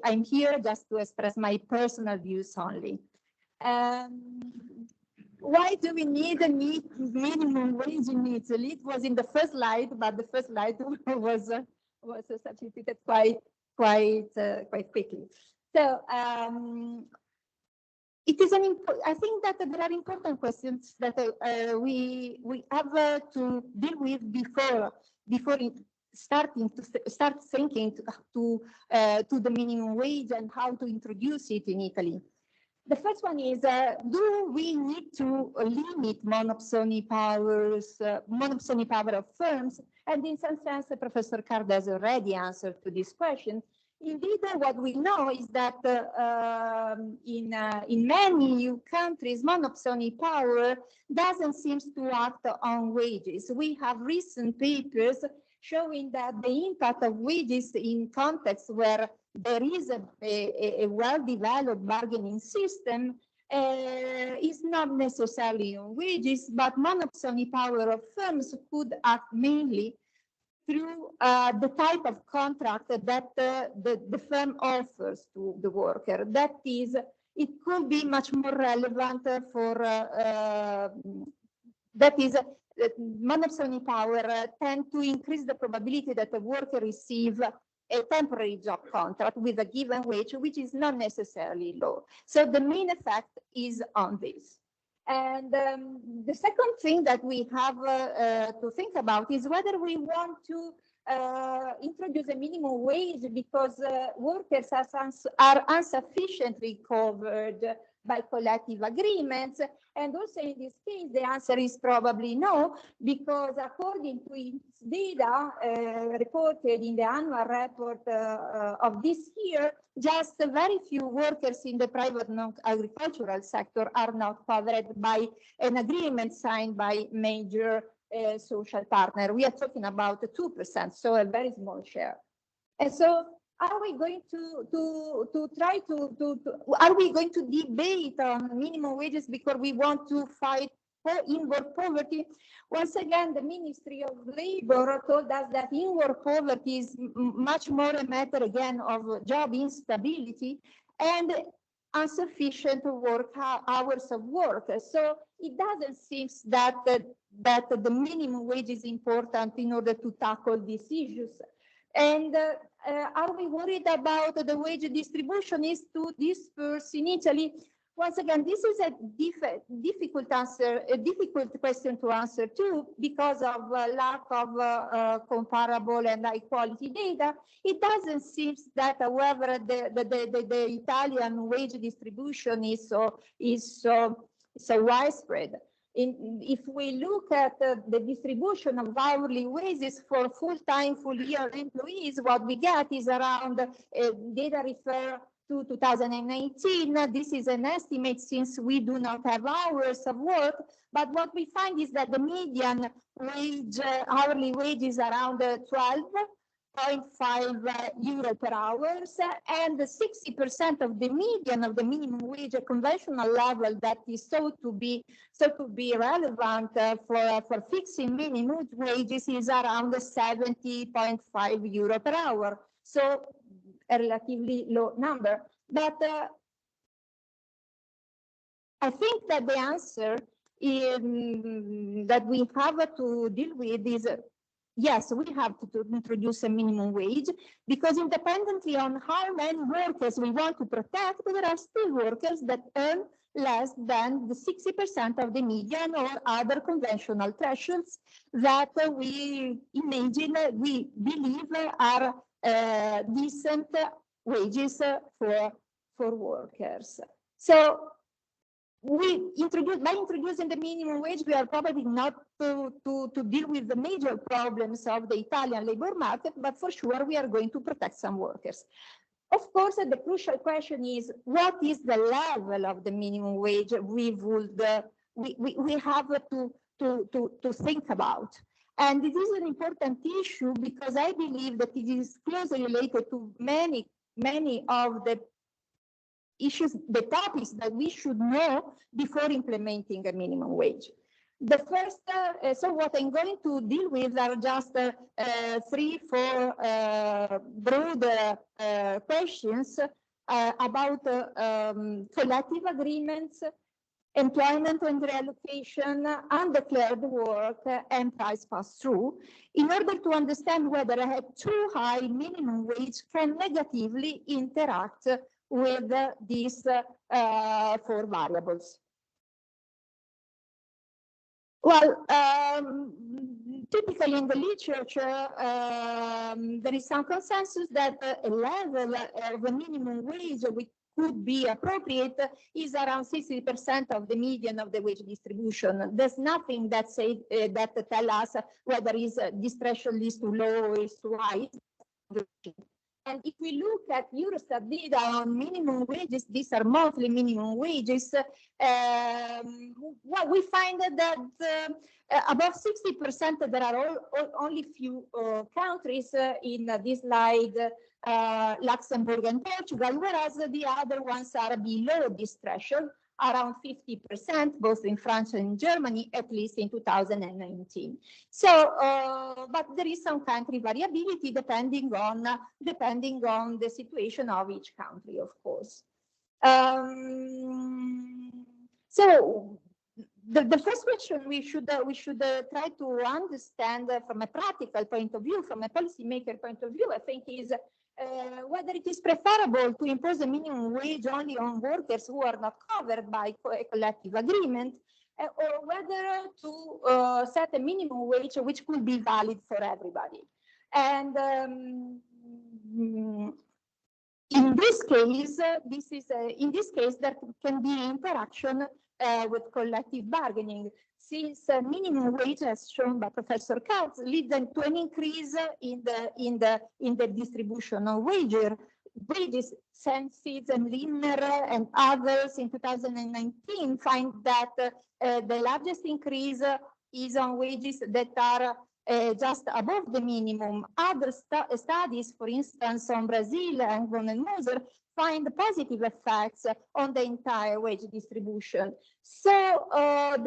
I'm here just to express my personal views only. Why do we need a minimum wage in Italy? It was in the first slide, but the first slide was substituted quite quickly. So it is I think that there are important questions that we have to deal with before start thinking to the minimum wage and how to introduce it in Italy. The first one is, do we need to limit monopsony power of firms? And in some sense, Professor Card has already answered to this question. Indeed, what we know is that in many EU countries, monopsony power doesn't seem to act on wages. We have recent papers showing that the impact of wages in contexts where there is a well-developed bargaining system is not necessarily on wages, but monopsony power of firms could act mainly through the type of contract that the firm offers to the worker. That is, it could be much more relevant for, that is, monopsony power tend to increase the probability that the worker receive a temporary job contract with a given wage, which is not necessarily low. So the main effect is on this. And the second thing that we have to think about is whether we want to introduce a minimum wage because workers are insufficiently covered by collective agreements. And also in this case, the answer is probably no, because according to its data reported in the annual report of this year, just very few workers in the private non-agricultural sector are not covered by an agreement signed by major social partner. We are talking about 2%, so a very small share. And so are we going are we going to debate on minimum wages because we want to fight inward poverty? Once again, the Ministry of Labor told us that inward poverty is much more a matter again of job instability and insufficient work hours of work. So it doesn't seem that the minimum wage is important in order to tackle these issues. And are we worried about the wage distribution is to disperse in Italy? Once again, this is a difficult question to answer too, because of lack of comparable and high quality data. It doesn't seem that, however, the Italian wage distribution is so widespread. If we look at the distribution of hourly wages for full-time, full-year employees, what we get is around data refer to 2019. This is an estimate since we do not have hours of work, but what we find is that the median wage, hourly wage is around 12.5 euro per hour, and 60% of the median of the minimum wage, a conventional level that is thought to be relevant for fixing minimum wages, is around 70.5 euro per hour. So a relatively low number. But I think that the answer that we have to deal with is yes, we have to introduce a minimum wage, because independently on how many workers we want to protect, there are still workers that earn less than the 60% of the median or other conventional thresholds that we imagine, we believe are decent wages for workers. So by introducing the minimum wage, we are probably not to deal with the major problems of the Italian labor market, but for sure we are going to protect some workers. Of course, the crucial question is, what is the level of the minimum wage we have to think about? And it is an important issue because I believe that it is closely related to many of the issues, the topics that we should know before implementing a minimum wage. The first, so what I'm going to deal with are just 3-4 broad questions about collective agreements, employment and reallocation, undeclared work, and price pass-through, in order to understand whether a too high minimum wage can negatively interact with these 4 variables. Well, typically in the literature, there is some consensus that a level of a minimum wage which could be appropriate is around 60% of the median of the wage distribution. There's nothing that say that tell us whether this threshold is too low or is too high. And if we look at Eurostat data on minimum wages, these are monthly minimum wages, well, we find that above 60%, there are only few countries in this slide, Luxembourg and Portugal, whereas the other ones are below this threshold, around 50%, both in France and in Germany, at least in 2019. So, but there is some country variability depending on the situation of each country, of course. So, the first question we should try to understand from a practical point of view, from a policymaker point of view, I think is whether it is preferable to impose a minimum wage only on workers who are not covered by a collective agreement, or whether to set a minimum wage which could be valid for everybody. And in this case, there can be interaction with collective bargaining, since minimum wage, as shown by Professor Katz, leads to an increase in the distribution of wages. Sensiz and Linner and others in 2019 find that the largest increase is on wages that are just above the minimum. Other studies, for instance, on Brazil and Monnet find positive effects on the entire wage distribution. So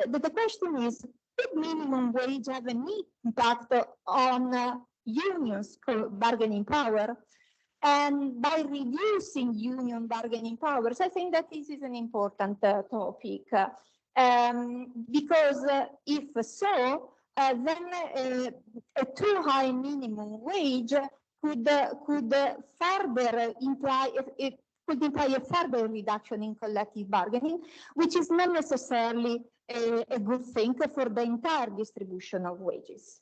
the question is, did minimum wage have an impact on unions' bargaining power? And by reducing union bargaining powers, I think that this is an important topic, because if so, then a too high minimum wage could further imply a further reduction in collective bargaining, which is not necessarily a good thing for the entire distribution of wages.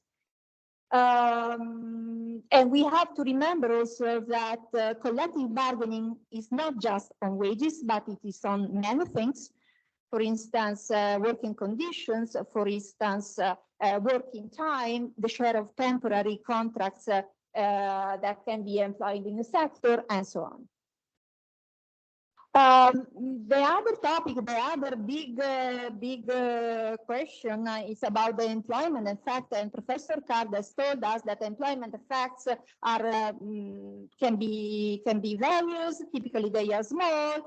And we have to remember also that collective bargaining is not just on wages, but it is on many things. For instance, working conditions, for instance, working time, the share of temporary contracts that can be employed in the sector, and so on. The other topic, the other big question is about the employment effect, and Professor Card has told us that employment effects are can be various. Typically, they are small.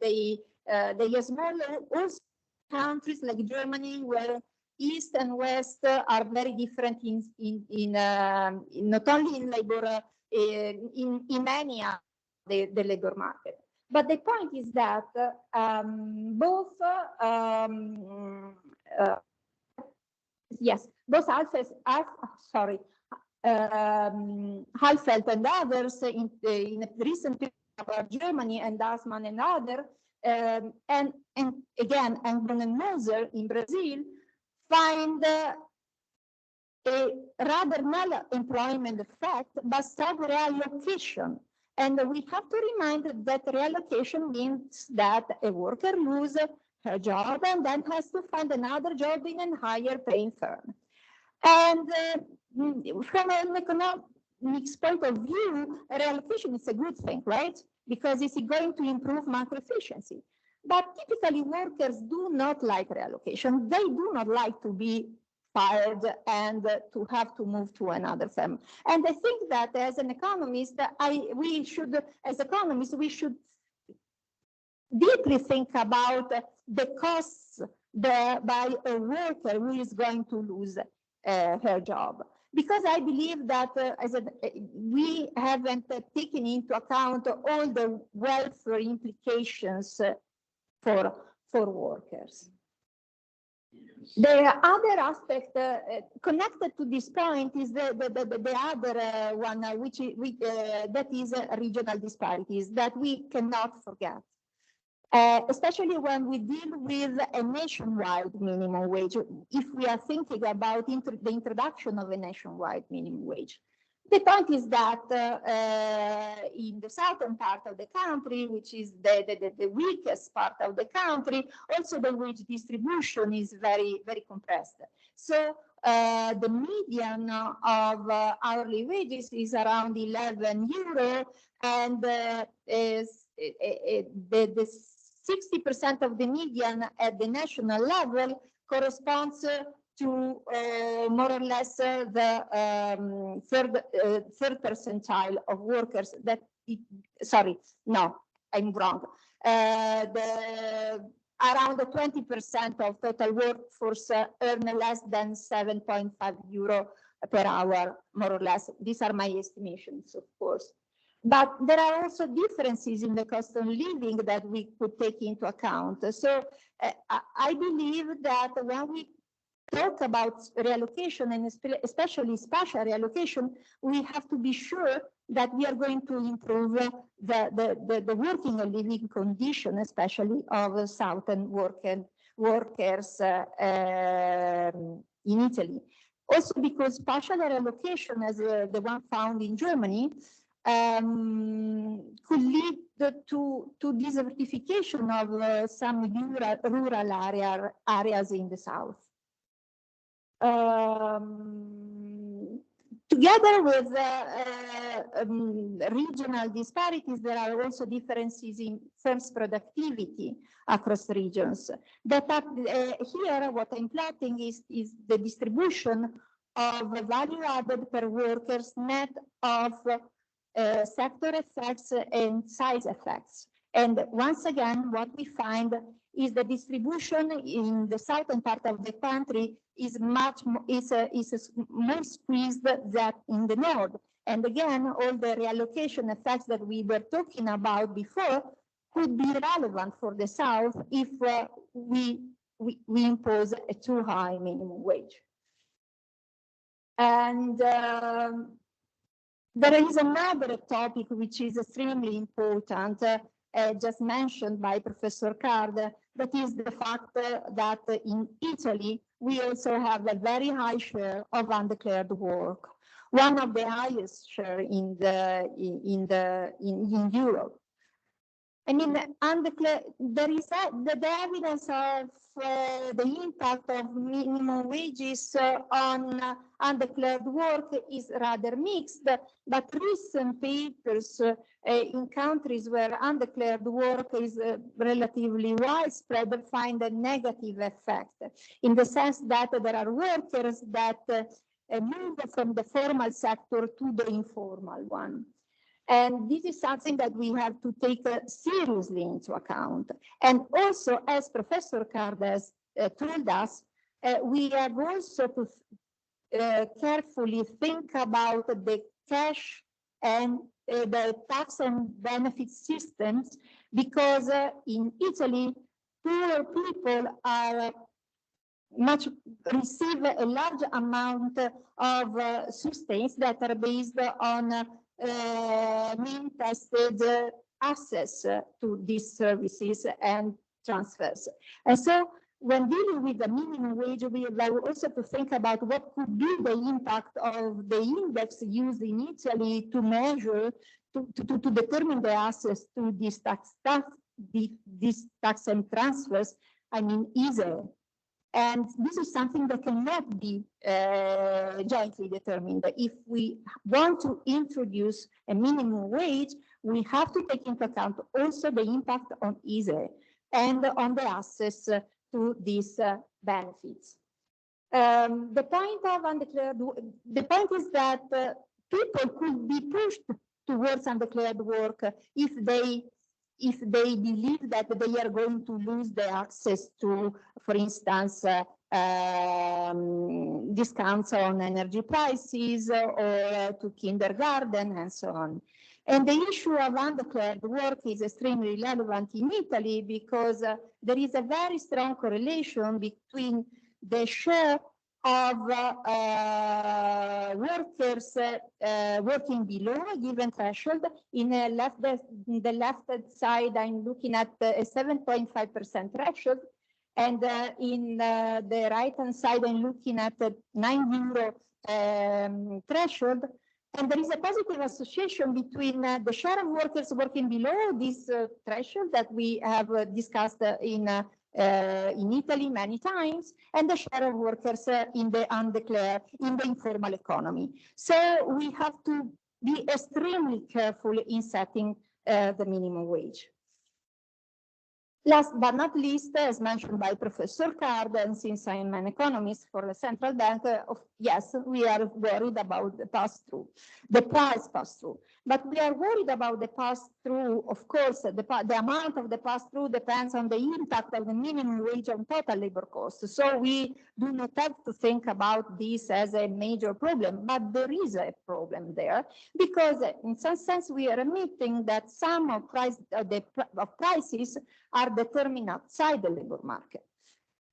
They are small. Also, countries like Germany, where East and West are very different in not only in labor, in many the labor market. But the point is that both Halfeld and others in a recent paper about Germany, and Dasman and others, and again Engman and Moser in Brazil, find a rather null employment effect, but some reallocation. And we have to remind that reallocation means that a worker loses her job and then has to find another job in a higher paying firm. And from an economics point of view, reallocation is a good thing, right? Because it's going to improve macro efficiency. But typically workers do not like reallocation. They do not like to be fired and to have to move to another firm. And I think that as an economist, we should deeply think about the costs by a worker who is going to lose her job. Because I believe that we haven't taken into account all the welfare implications for workers. The other aspect connected to this point is the other one, that is regional disparities that we cannot forget, especially when we deal with a nationwide minimum wage. If we are thinking about the introduction of a nationwide minimum wage, the point is that in the southern part of the country, which is the weakest part of the country, also the wage distribution is very, very compressed. So the median of hourly wages is around 11 euro, and the 60% of the median at the national level corresponds to more or less the third percentile of workers that, sorry, no, I'm wrong. Around 20% of total workforce earn less than 7.5 euro per hour, more or less. These are my estimations, of course. But there are also differences in the cost of living that we could take into account. So I believe that when we talk about reallocation, and especially spatial reallocation, we have to be sure that we are going to improve the working and living condition, especially of southern workers in Italy. Also because spatial reallocation, as the one found in Germany, could lead to desertification of some rural areas in the south. Together with regional disparities, there are also differences in firms' productivity across regions. Here, what I'm plotting is the distribution of value added per workers net of sector effects and size effects. And once again, what we find is the distribution in the southern part of the country is more squeezed than in the north. And again, all the reallocation effects that we were talking about before could be relevant for the south if we impose a too high minimum wage. And there is another topic which is extremely important, just mentioned by Professor Card, that is the fact that in Italy, we also have a very high share of undeclared work, one of the highest share in Europe. I mean, there is the evidence of the impact of minimum wages on undeclared work is rather mixed, but recent papers in countries where undeclared work is relatively widespread find a negative effect, in the sense that there are workers that move from the formal sector to the informal one. And this is something that we have to take seriously into account. And also, as Professor Cardes told us, we have also to carefully think about the cash and the tax and benefit systems, because in Italy, poor people are receive a large amount of sustains that are based on mean-tested access to these services and transfers. And so when dealing with the minimum wage, we have also to think about what could be the impact of the index used in Italy to measure, to determine the access to these tax and transfers, I mean, easier. And this is something that cannot be jointly determined. If we want to introduce a minimum wage, we have to take into account also the impact on ISE and on the access to these benefits. The point is that people could be pushed towards undeclared work if they believe that they are going to lose the access to, for instance, discounts on energy prices or to kindergarten and so on. And the issue of undeclared work is extremely relevant in Italy because there is a very strong correlation between the share of workers working below a given threshold. In the left side, I'm looking at a 7.5% threshold, and in the right-hand side, I'm looking at a €9 threshold. And there is a positive association between the share of workers working below this threshold that we have discussed in Italy many times, and the share of workers in the undeclared, in the informal economy. So we have to be extremely careful in setting the minimum wage. Last but not least, as mentioned by Professor Card, and since I am an economist for the central bank, yes, we are worried about the pass-through, the price pass-through. But we are worried about the pass-through. Of course, the amount of the pass-through depends on the impact of the minimum wage on total labor costs. So we do not have to think about this as a major problem, but there is a problem there, because in some sense we are admitting that some of prices are determined outside the labor market.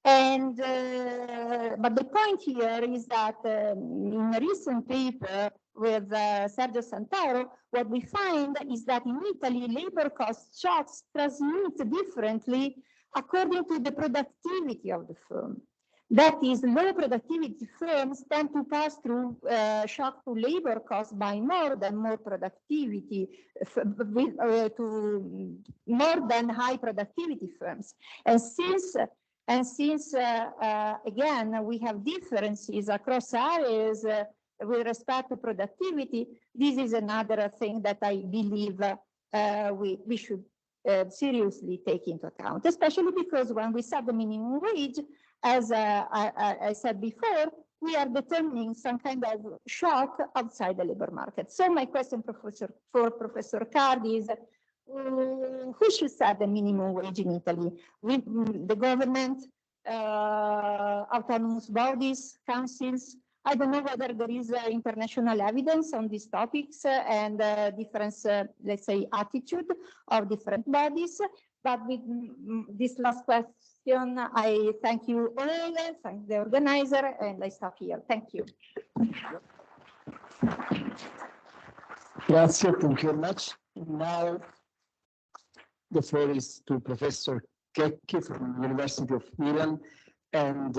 And but the point here is that in a recent paper with Sergio Santoro, what we find is that in Italy, labor cost shocks transmit differently according to the productivity of the firm. That is, low productivity firms tend to pass through shock to labor costs by more than productivity to more than high productivity firms. And since again we have differences across areas with respect to productivity, this is another thing that I believe we should seriously take into account, especially because when we set the minimum wage, as I said before, we are determining some kind of shock outside the labor market. So my question for Professor Cardi is, who should set the minimum wage in Italy? The government, autonomous bodies, councils? I don't know whether there is international evidence on these topics and different, let's say, attitude of different bodies. But with this last question, I thank you all, thank the organizer, and I stop here. Thank you. Grazie, thank you very much. Now, the floor is to Professor CHECCHI from the University of Milan and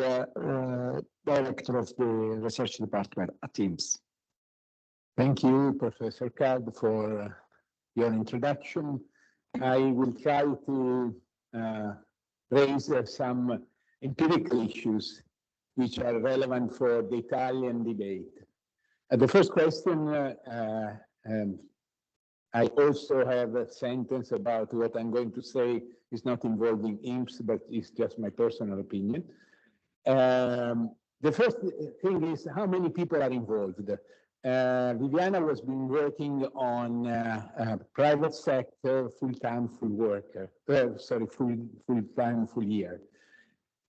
Director of the Research Department at INPS. Thank you, Professor Card, for your introduction. I will try to raise some empirical issues which are relevant for the Italian debate. The first question, I also have a sentence about what I'm going to say is not involving INPS, but it's just my personal opinion. The first thing is how many people are involved. Viviana has been working on private sector full-time, full-time, full year.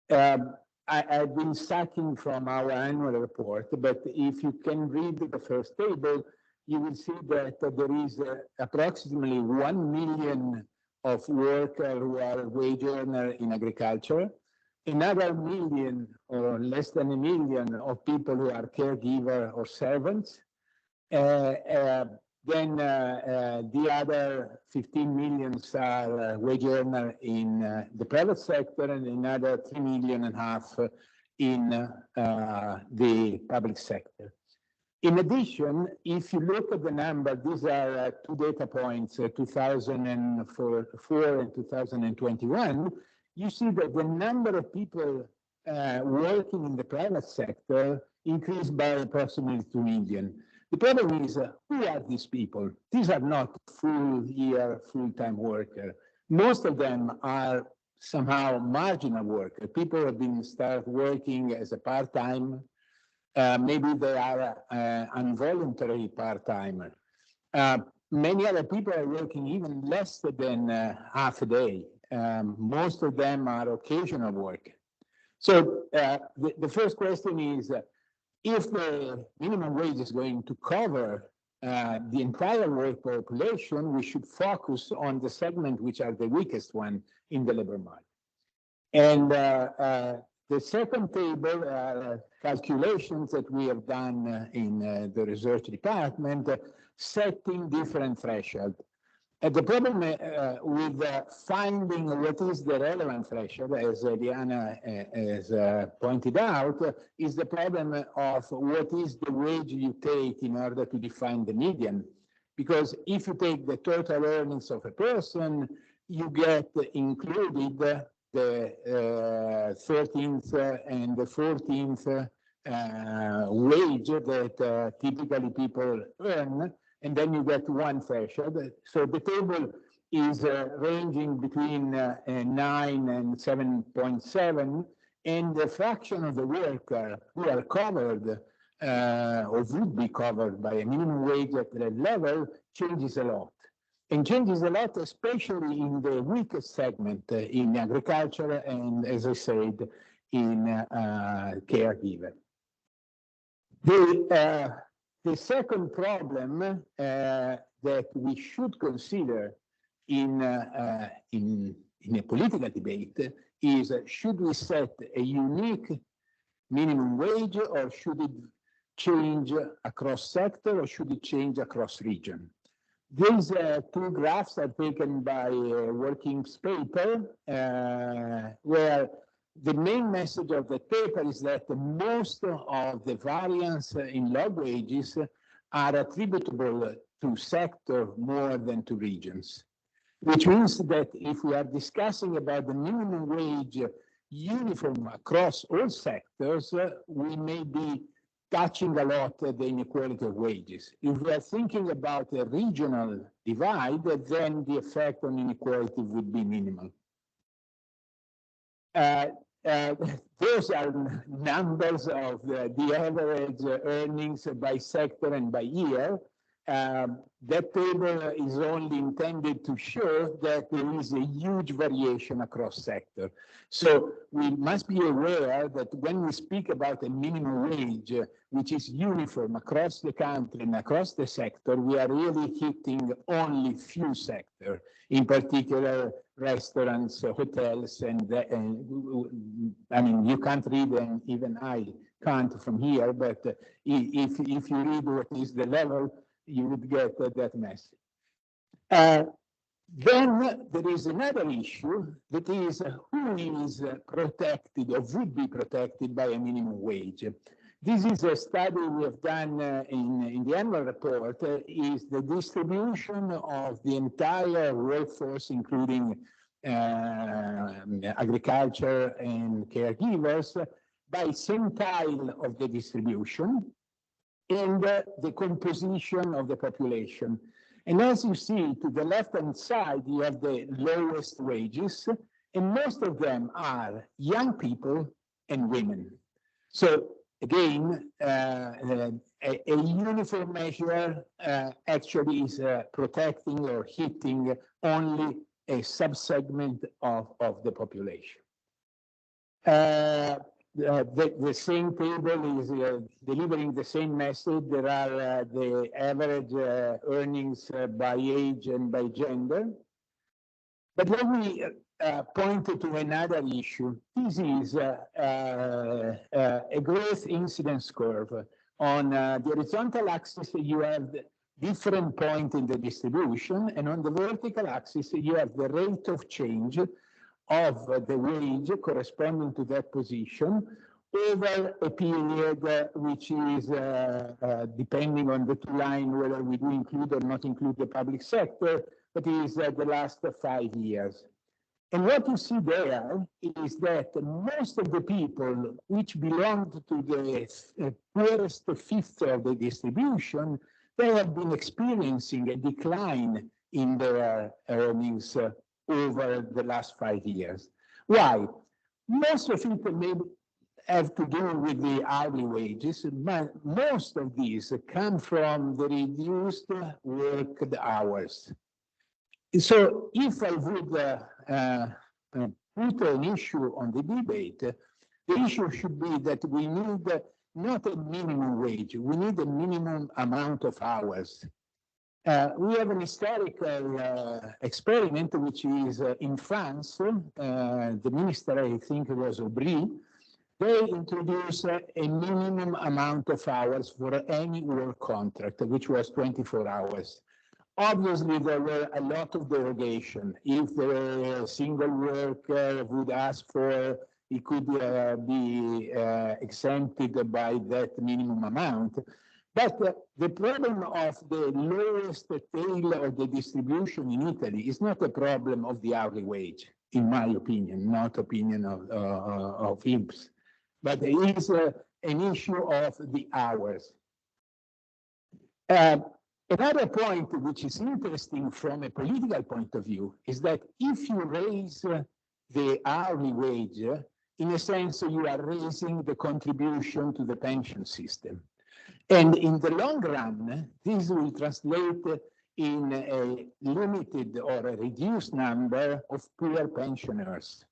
I've been citing from our annual report, but if you can read the first table, you will see that there is approximately 1 million of workers who are wage earners in agriculture, another million or less than 1 million of people who are caregiver or servants, then the other 15 million are wage earners in the private sector, and another 3.5 million in the public sector. In addition, if you look at the number, these are 2 data points, 2004 and 2021, you see that the number of people working in the private sector increased by approximately 2 million. The problem is, who are these people? These are not full-year, full-time workers. Most of them are somehow marginal workers. People have been start working as a part-time. Maybe they are involuntary part-timer. Many other people are working even less than half a day. Most of them are occasional work. So the first question is, if the minimum wage is going to cover the entire work population, we should focus on the segment which are the weakest one in the labor market. And the second table are calculations that we have done in the research department, setting different thresholds. The problem with finding what is the relevant threshold, as Eliana has pointed out, is the problem of what is the wage you take in order to define the median. Because if you take the total earnings of a person, you get included the 13th and the 14th wage that typically people earn, and then you get one threshold. So the table is ranging between 9 and 7.7, and the fraction of the workers who are covered or would be covered by a minimum wage at that level changes a lot. And changes a lot, especially in the weakest segment in agriculture and, as I said, in caregiver. The second problem that we should consider in a political debate is, should we set a unique minimum wage, or should it change across sector, or should it change across region? These 2 graphs are taken by a working paper where the main message of the paper is that most of the variance in log wages are attributable to sector more than to regions, which means that if we are discussing about the minimum wage uniform across all sectors, we may be touching a lot the inequality of wages. If we are thinking about a regional divide, then the effect on inequality would be minimal. Those are numbers of the average earnings by sector and by year. That table is only intended to show that there is a huge variation across sector. So we must be aware that when we speak about a minimum wage, which is uniform across the country and across the sector, we are really hitting only few sectors, in particular restaurants, hotels, and I mean, you can't read, and even I can't from here, but if you read what is the level, you would get that message. Then there is another issue, that is who is protected or would be protected by a minimum wage. This is a study we have done in the annual report, is the distribution of the entire workforce, including agriculture and caregivers, by centile of the distribution and the composition of the population. And as you see, to the left-hand side, you have the lowest wages, and most of them are young people and women. So again, a uniform measure actually is protecting or hitting only a subsegment of the population. The same table is delivering the same message. There are the average earnings by age and by gender. But let me point to another issue. This is a growth incidence curve. On the horizontal axis, you have different points in the distribution, and on the vertical axis, you have the rate of change of the wage corresponding to that position over a period which is depending on the two lines, whether we do include or not include the public sector, but is the last 5 years. And what you see there is that most of the people which belonged to the poorest fifth of the distribution, they have been experiencing a decline in their earnings over the last 5 years. Why? Most of it may have to do with the hourly wages, but most of these come from the reduced worked hours. So if I would put an issue on the debate, the issue should be that we need not a minimum wage, we need a minimum amount of hours. We have an historical experiment, which is in France. The minister, I think it was Aubry, they introduced a minimum amount of hours for any work contract, which was 24 hours. Obviously, there were a lot of derogation. If the single worker would ask for, it could be exempted by that minimum amount. But the problem of the lowest tail of the distribution in Italy is not a problem of the hourly wage, in my opinion, not opinion of INPS, but it is an issue of the hours. Another point which is interesting from a political point of view is that if you raise the hourly wage, in a sense, you are raising the contribution to the pension system. And in the long run, this will translate in a limited or a reduced number of poor pensioners.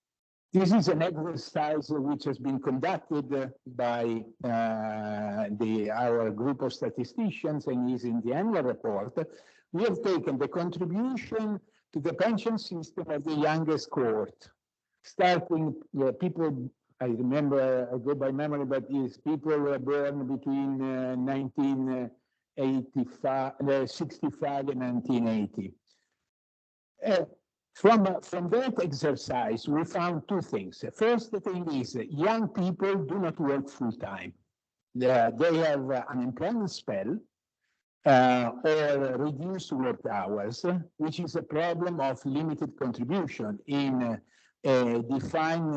This is an exercise which has been conducted by our group of statisticians and is in the annual report. We have taken the contribution to the pension system of the youngest cohort, starting people, I remember, I go by memory, but these people were born between 1965 and 1980. From that exercise, we found two things. The first thing is young people do not work full time. They have unemployment spell or reduced work hours, which is a problem of limited contribution in a defined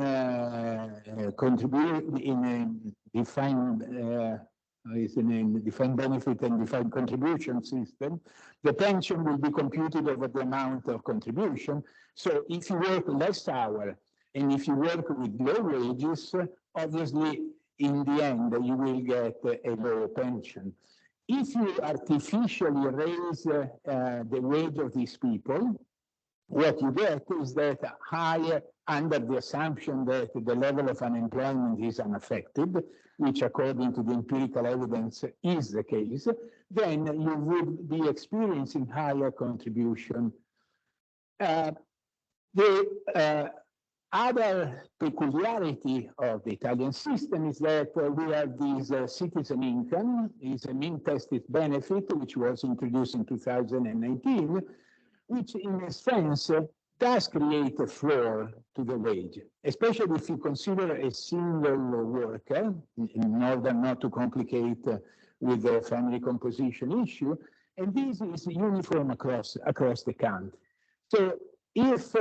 defined benefit and defined contribution system. The pension will be computed over the amount of contribution. So if you work less hour and if you work with low wages, obviously in the end you will get a lower pension. If you artificially raise the wage of these people, what you get is that higher, under the assumption that the level of unemployment is unaffected, which according to the empirical evidence is the case, then you would be experiencing higher contribution. The other peculiarity of the Italian system is that we have this citizen income, is a mean-tested benefit, which was introduced in 2019, which in a sense does create a floor to the wage, especially if you consider a single worker, in order not to complicate with the family composition issue, and this is uniform across the country. So if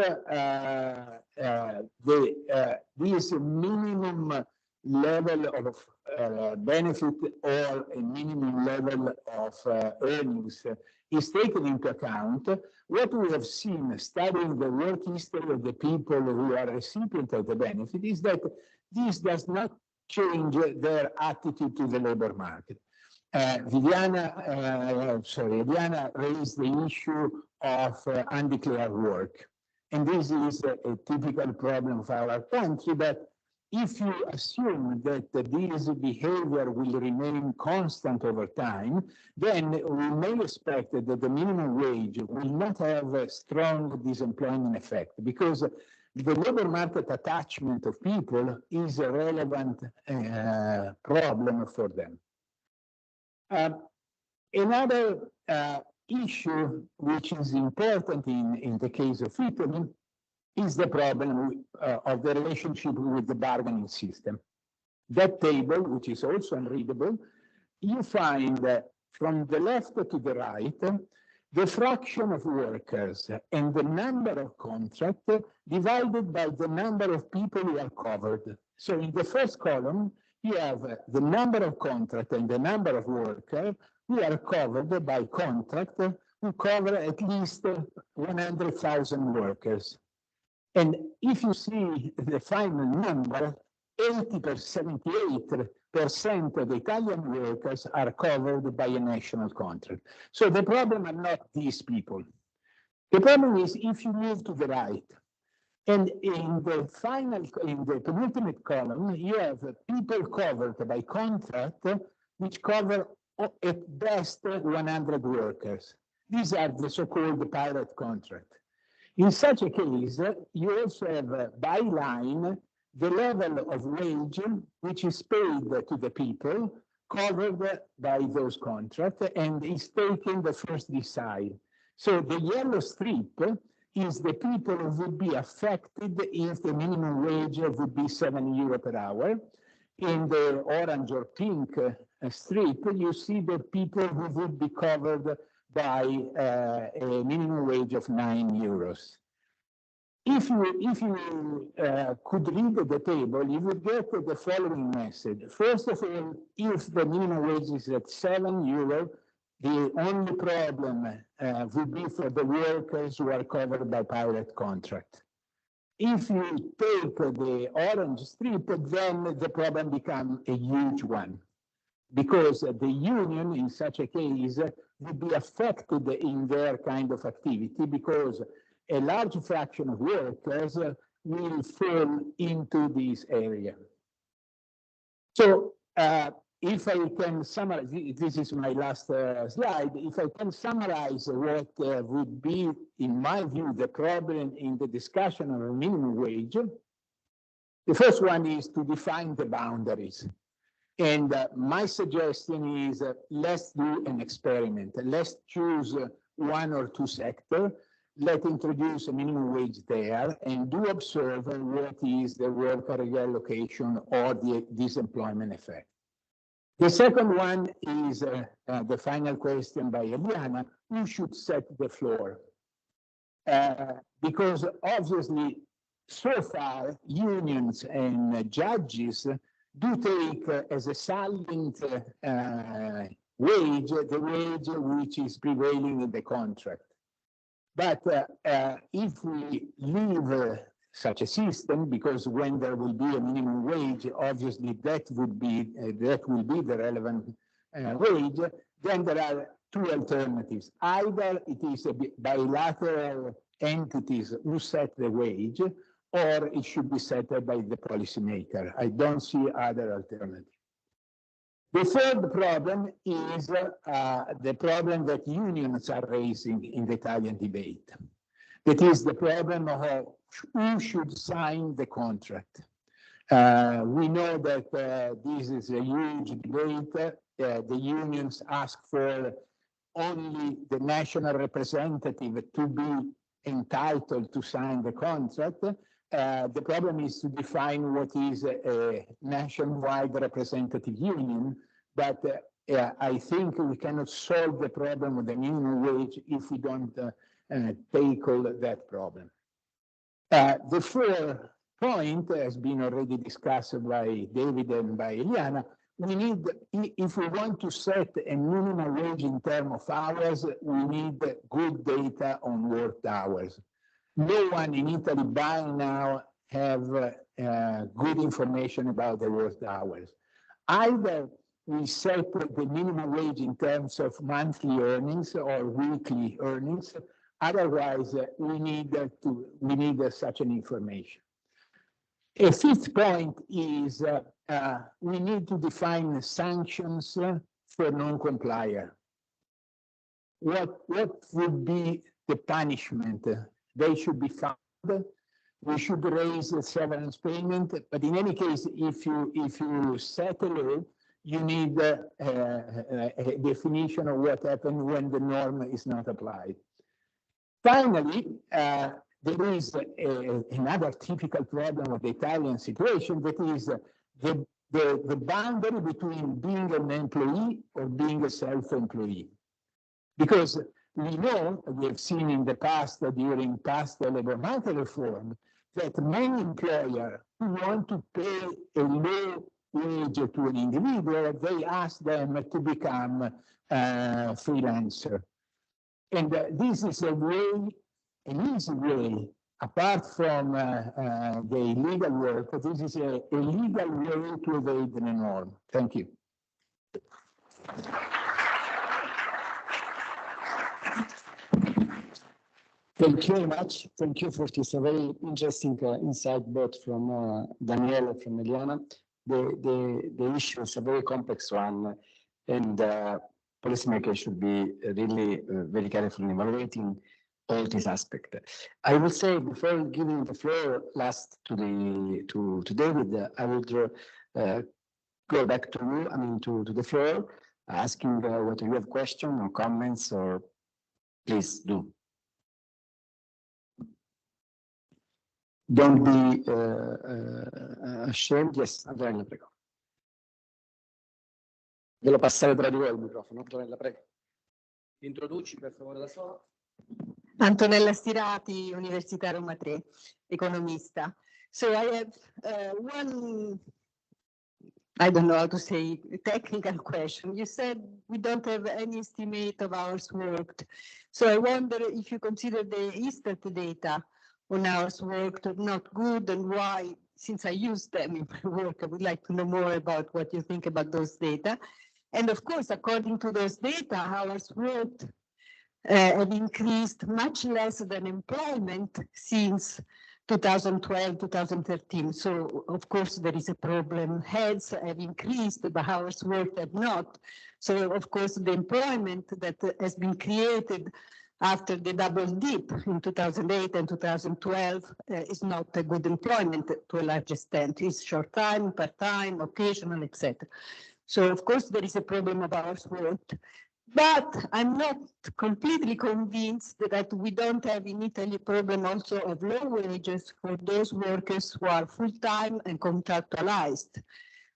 this minimum level of benefit or a minimum level of earnings is taken into account, what we have seen studying the work history of the people who are recipients of the benefit is that this does not change their attitude to the labor market. Eliana raised the issue of undeclared work. And this is a typical problem of our country, but if you assume that this behavior will remain constant over time, then we may expect that the minimum wage will not have a strong disemployment effect, because the labor market attachment of people is a relevant problem for them. Another issue which is important in the case of Italy is the problem of the relationship with the bargaining system. That table, which is also unreadable, you find that from the left to the right, the fraction of workers and the number of contracts divided by the number of people who are covered. So in the first column, you have the number of contracts and the number of workers who are covered by contract who cover at least 100,000 workers. And if you see the final number, 78% of the Italian workers are covered by a national contract. So the problem are not these people. The problem is if you move to the right, and in the penultimate column, you have people covered by contract, which cover at best 100 workers. These are the so-called pirate contract. In such a case, you also have by line the level of wage which is paid to the people covered by those contracts and is taken the first decile. So the yellow strip is the people who would be affected if the minimum wage would be €7 per hour. In the orange or pink strip, you see the people who would be covered by a minimum wage of €9. If you could read the table, you would get the following message. First of all, if the minimum wage is at €7, the only problem would be for the workers who are covered by pirate contract. If you take the orange strip, then the problem becomes a huge one, because the union in such a case would be affected in their kind of activity, because a large fraction of workers will fall into this area. So if I can summarize, this is my last slide, if I can summarize what would be, in my view, the problem in the discussion of a minimum wage, the first one is to define the boundaries. And my suggestion is let's do an experiment. Let's choose one or two sectors. let's introduce a minimum wage there and do observe what is the worker reallocation or the disemployment effect. The second one is the final question by Eliana: who should set the floor? Because obviously, so far, unions and judges do take as a silent wage the wage which is prevailing in the contract. But if we leave such a system, because when there will be a minimum wage, obviously that will be the relevant wage, then there are two alternatives. Either it is a bilateral entities who set the wage, or it should be set by the policymaker. I don't see other alternative. The third problem is the problem that unions are raising in the Italian debate. That is the problem of who should sign the contract. We know that this is a huge debate. The unions ask for only the national representative to be entitled to sign the contract. The problem is to define what is a nationwide representative union, but I think we cannot solve the problem of the minimum wage if we don't tackle that problem. The fourth point has been already discussed by David and by Eliana. We need, if we want to set a minimum wage in terms of hours, we need good data on worked hours. No one in Italy by now have good information about the worked hours. Either we set the minimum wage in terms of monthly earnings or weekly earnings. Otherwise, we need such an information. A fifth point is we need to define sanctions for non-complier. What would be the punishment? They should be fined. We should raise the severance payment. But in any case, if you set a law, you need a definition of what happens when the norm is not applied. Finally, there is another typical problem of the Italian situation, that is the boundary between being an employee or being a self-employee. Because we know, we have seen in the past, during past labor market reform, that many employers who want to pay a low wage to an individual, they ask them to become freelancer. And this is a way, an easy way, apart from the illegal work, this is a legal way to evade the norm. Thank you. Thank you very much. Thank you for this very interesting insight, both from Daniele and from Eliana. The issue is a very complex one, and policymakers should be really very careful in evaluating all these aspects. I will say, before giving the floor last to David, I would go back to you, to the floor, asking whether you have questions or comments, or please do. Don't be ashamed. Yes, Antonella, prego. Devo passare tra di voi il microfono. Antonella, prego. Introduci per favore da sola. Antonella Stirati, Università Roma 3, economista. So I have one, I don't know how to say, technical question. You said we don't have any estimate of hours worked. So I wonder if you consider the ISTAT data on hours worked not good, and why, since I use them in my work, I would like to know more about what you think about those data. And of course, according to those data, hours worked have increased much less than employment since 2012, 2013. So of course, there is a problem. Heads have increased, but hours worked have not. So of course, the employment that has been created after the double dip in 2008 and 2012 is not a good employment to a large extent. It's short time, part-time, occasional, etc. So of course there is a problem of hours worked. But I'm not completely convinced that we don't have in Italy a problem also of low wages for those workers who are full-time and contractualized.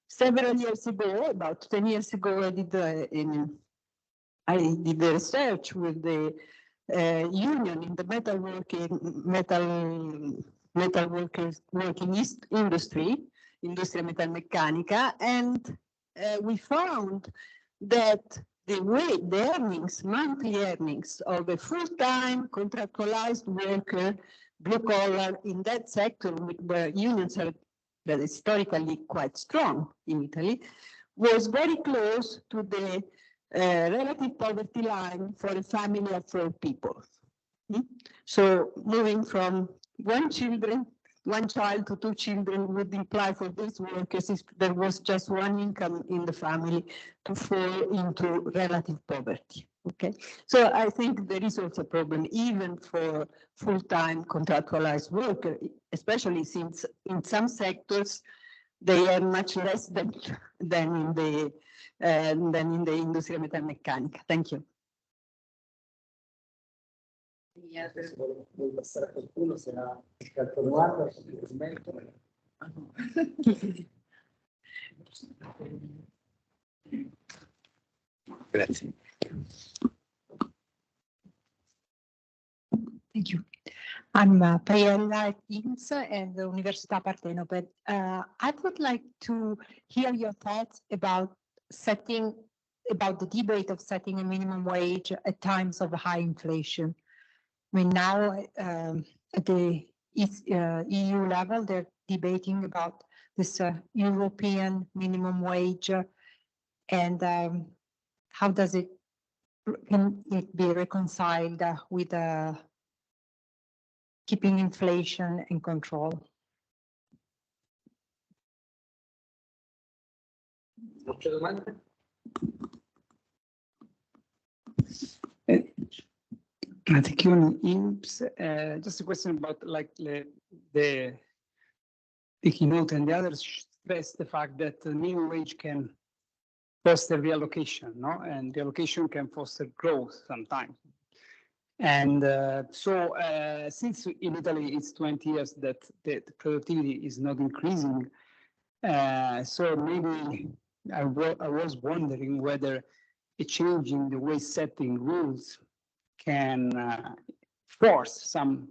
Several years ago, about 10 years ago, I did the research with the union in the metal workers working industry, Industria Metalmeccanica, and we found that the earnings, monthly earnings of a full-time contractualized worker, blue collar in that sector where unions are historically quite strong in Italy, was very close to the relative poverty line for a family of 4 people. So moving from one child to 2 children would imply for these workers if there was just one income in the family to fall into relative poverty. Okay, so I think there is also a problem even for full-time contractualized workers, especially since in some sectors they earn much less than in the Industria Metalmeccanica. Thank you. Grazie. Thank you. I'm Eliana INPS and the Università Partenope. I would like to hear your thoughts about the debate of setting a minimum wage at times of high inflation. I mean, now at the EU level, they're debating about this European minimum wage and how can it be reconciled with keeping inflation in control? I think on INPS, just a question about like the keynote and the others stress the fact that the minimum wage can foster reallocation, no? And reallocation can foster growth sometimes. And since in Italy it's 20 years that the productivity is not increasing, so maybe I was wondering whether a change in the way setting rules can force some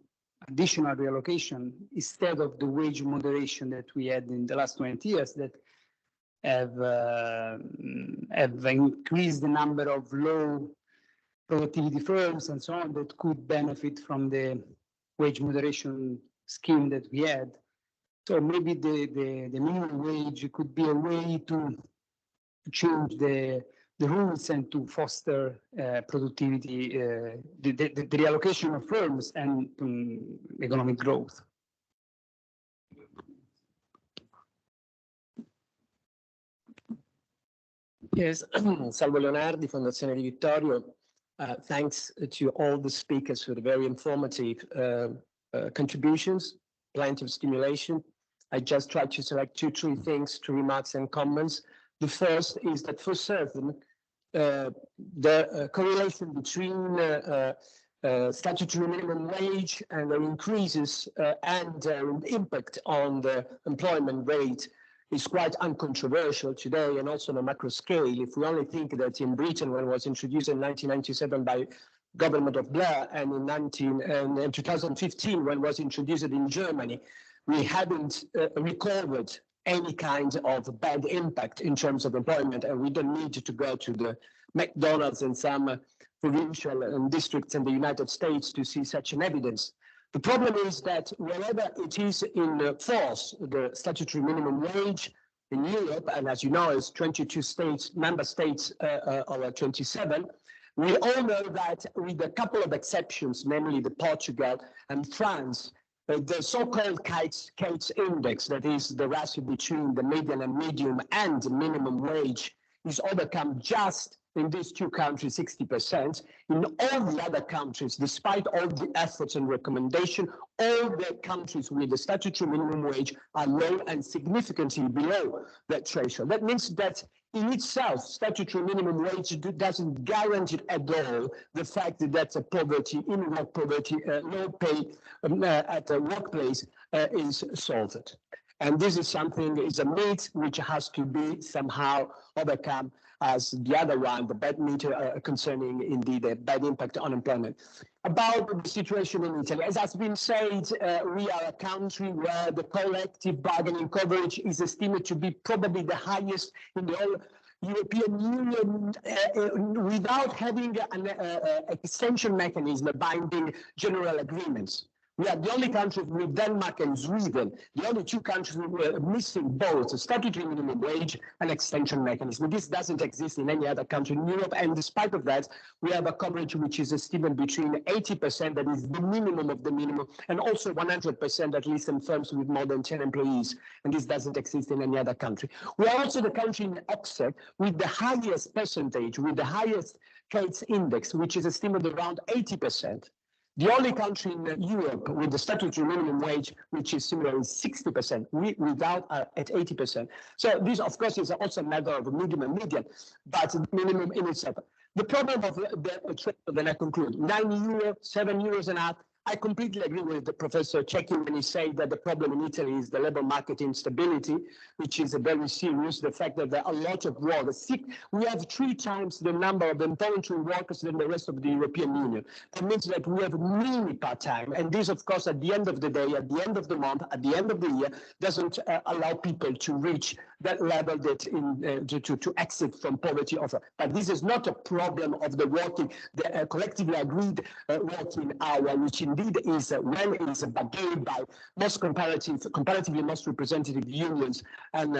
additional reallocation instead of the wage moderation that we had in the last 20 years that have increased the number of low productivity firms and so on that could benefit from the wage moderation scheme that we had. So maybe the minimum wage could be a way to change the rules and to foster productivity, the reallocation of firms and economic growth. Yes, Salvo Leonardi, Fondazione Di Vittorio. Thanks to all the speakers for the very informative contributions, plenty of stimulation. I just tried to select 2-3 things, 2 remarks and comments. The first is that for certain, the correlation between statutory minimum wage and their increases and their impact on the employment rate is quite uncontroversial today, and also on a macro scale. If we only think that in Britain, when it was introduced in 1997 by government of Blair, and in 2015, when it was introduced in Germany, we hadn't recorded any kind of bad impact in terms of employment, and we don't need to go to the McDonald's in some provincial districts in the United States to see such an evidence. The problem is that whenever it is in force, the statutory minimum wage in Europe, and as you know, it's 22 states, member states or 27, we all know that with a couple of exceptions, namely the Portugal and France, the so-called Cates index, that is the ratio between the median and medium and minimum wage, is overcome just in these 2 countries 60%. In all the other countries, despite all the efforts and recommendation, all the countries with the statutory minimum wage are low and significantly below that threshold. That means that in itself, statutory minimum wage doesn't guarantee at all the fact that poverty, in-work poverty, low pay at the workplace is solved. And this is something, is a myth which has to be somehow overcome as the other one, the bad myth concerning indeed the bad impact on employment. About the situation in Italy, as has been said, we are a country where the collective bargaining coverage is estimated to be probably the highest in the whole European Union without having an extension mechanism binding general agreements. We are the only country with Denmark and Sweden, the only two countries who were missing both a statutory minimum wage and extension mechanism. This doesn't exist in any other country in Europe, and despite of that, we have a coverage which is estimated between 80%, that is the minimum of the minimum, and also 100% at least in firms with more than 10 employees, and this doesn't exist in any other country. We are also the country in EPSEC with the highest percentage, with the highest trades index, which is estimated around 80%. The only country in Europe with the statutory minimum wage, which is similar, is 60%, without at 80%. So this, of course, is also a matter of medium and median, but minimum in itself. The problem of the trade, then I conclude, €9, €7 and a half. I completely agree with the Professor CHECCHI when he said that the problem in Italy is the labor market instability, which is very serious. The fact that there are a lot of workers. We have 3 times the number of involuntary workers than the rest of the European Union. That means that we have many part-time. And this, of course, at the end of the day, at the end of the month, at the end of the year, doesn't allow people to reach that level that to exit from poverty offer. But this is not a problem of the collectively agreed working hour, which indeed is when it is bargained by comparatively most representative unions and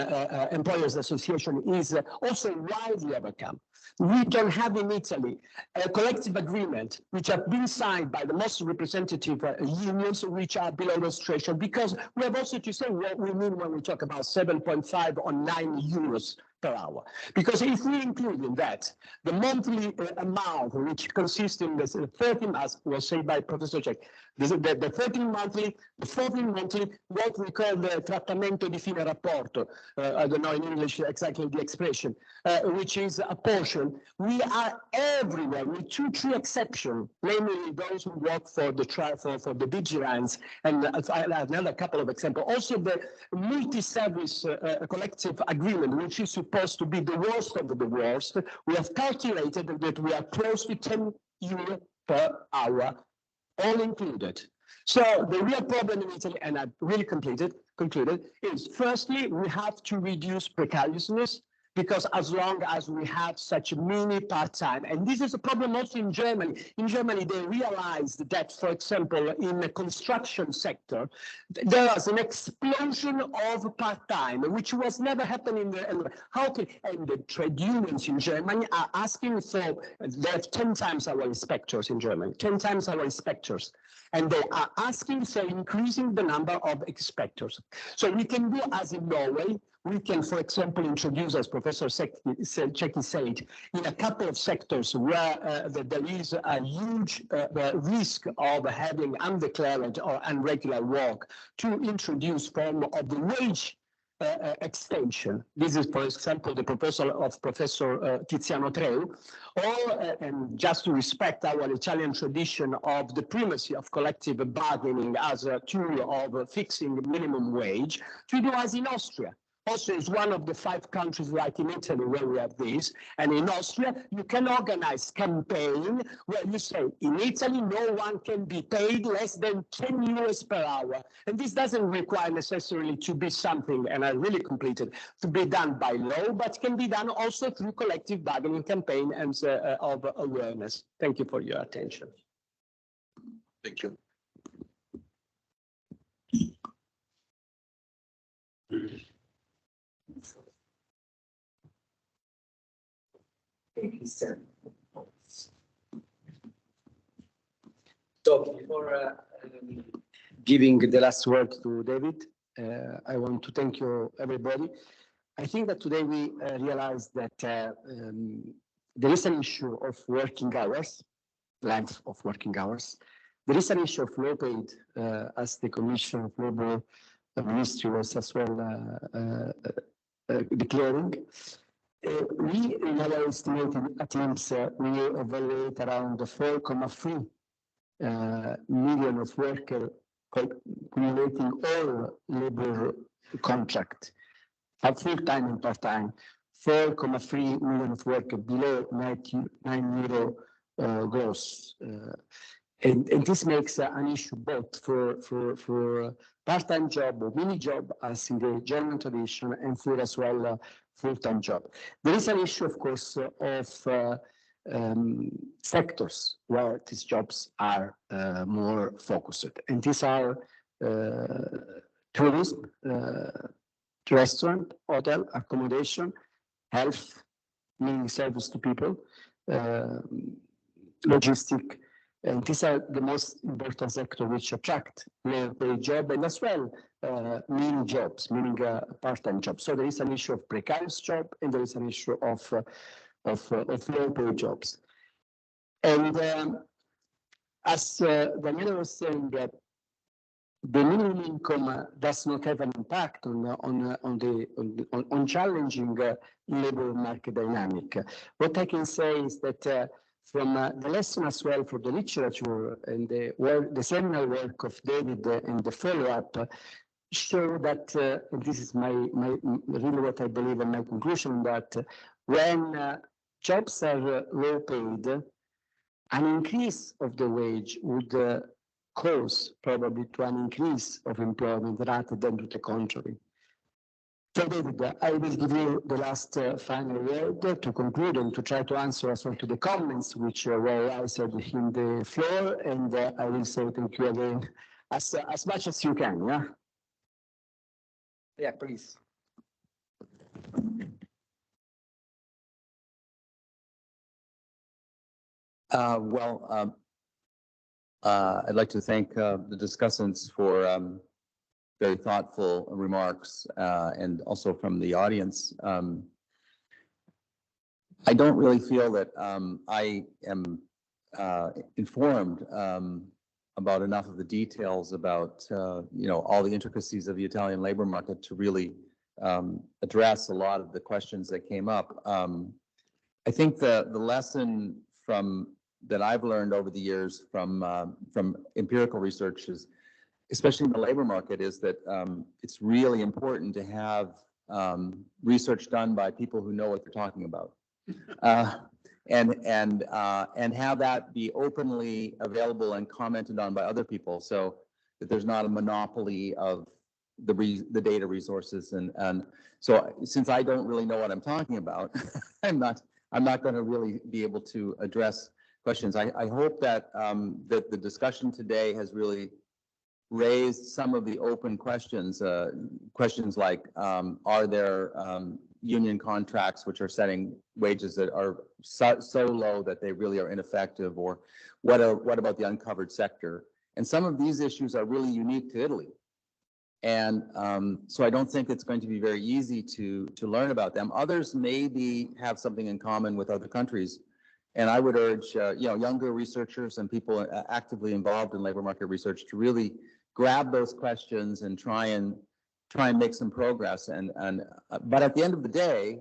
employers association, is also widely overcome. We can have in Italy a collective agreement which have been signed by the most representative unions, which are below illustration, because we have also to say what we mean when we talk about 7.5 or 9 euros per hour. Because if we include in that the monthly amount, which consists in the 13, as was said by Professor Cech, the 13 monthly, the 14 monthly, what we call the trattamento di fine rapporto, I don't know in English exactly the expression, which is a portion. We are everywhere with 2-3 exceptions, namely those who work for the vigilance, and another couple of examples. Also the multi-service collective agreement, which is supposed to be the worst of the worst. We have calculated that we are close to 10 euro per hour, all included. So the real problem in Italy, and I've really concluded, is firstly, we have to reduce precariousness, because as long as we have such many part-time, and this is a problem also in Germany. In Germany, they realized that, for example, in the construction sector, there was an explosion of part-time, which was never happening. And the trade unions in Germany are asking for, they have 10 times our inspectors in Germany, 10 times our inspectors. And they are asking for increasing the number of inspectors. So we can do as in Norway. We can, for example, introduce, as Professor Cechchi said, in a couple of sectors where there is a huge risk of having undeclared or irregular work, to introduce form of the wage extension. This is, for example, the proposal of Professor Tiziano Treu, or and just to respect our Italian tradition of the primacy of collective bargaining as a tool of fixing minimum wage, to do as in Austria. Austria is one of the 5 countries, like in Italy, where we have this. And in Austria, you can organize campaign where you say, in Italy, no one can be paid less than 10 euros per hour. And this doesn't require necessarily to be something, and I really completed, to be done by law, but can be done also through collective bargaining campaign and of awareness. Thank you for your attention. Thank you. So before giving the last word to David, I want to thank you, everybody. I think that today we realized that there is an issue of working hours, length of working hours. There is an issue of low paid, as the Commission of Labor Ministry was as well declaring. We, in our estimated attempts, we evaluate around 4.3 million of workers accumulating all labor contract, full-time and part-time, 4.3 million of workers below 99 euro gross. And this makes an issue both for part-time job or mini job as in the German tradition and for as well full-time job. There is an issue, of course, of sectors where these jobs are more focused. And these are tourism, restaurant, hotel, accommodation, health, meaning service to people, logistic. And these are the most important sectors which attract low-paid job and as well mini jobs, meaning part-time jobs. So there is an issue of precarious job and there is an issue of low-paid jobs. And as Daniele was saying, that the minimum income does not have an impact on challenging labor market dynamic. What I can say is that from the lesson as well for the literature and the seminal work of David and the follow-up show that, and this is my really what I believe and my conclusion, that when jobs are low paid, an increase of the wage would cause probably to an increase of employment rather than to the contrary. So David, I will give you the last final word to conclude and to try to answer as well to the comments which were raised in the floor, and I will say thank you again as much as you can, yeah? Yeah, please. I'd like to thank the discussants for very thoughtful remarks and also from the audience. I don't really feel that I am informed about enough of the details about all the intricacies of the Italian labor market to really address a lot of the questions that came up. I think the lesson that I've learned over the years from empirical research is, especially in the labor market, is that it's really important to have research done by people who know what they're talking about, and have that be openly available and commented on by other people, so that there's not a monopoly of the data resources. And so, since I don't really know what I'm talking about, I'm not going to really be able to address questions. I hope that that the discussion today has really raised some of the open questions, questions like, are there union contracts which are setting wages that are so low that they really are ineffective, or what about the uncovered sector? And some of these issues are really unique to Italy. And so I don't think it's going to be very easy to learn about them. Others maybe have something in common with other countries. And I would urge younger researchers and people actively involved in labor market research to really grab those questions and try and make some progress. But at the end of the day,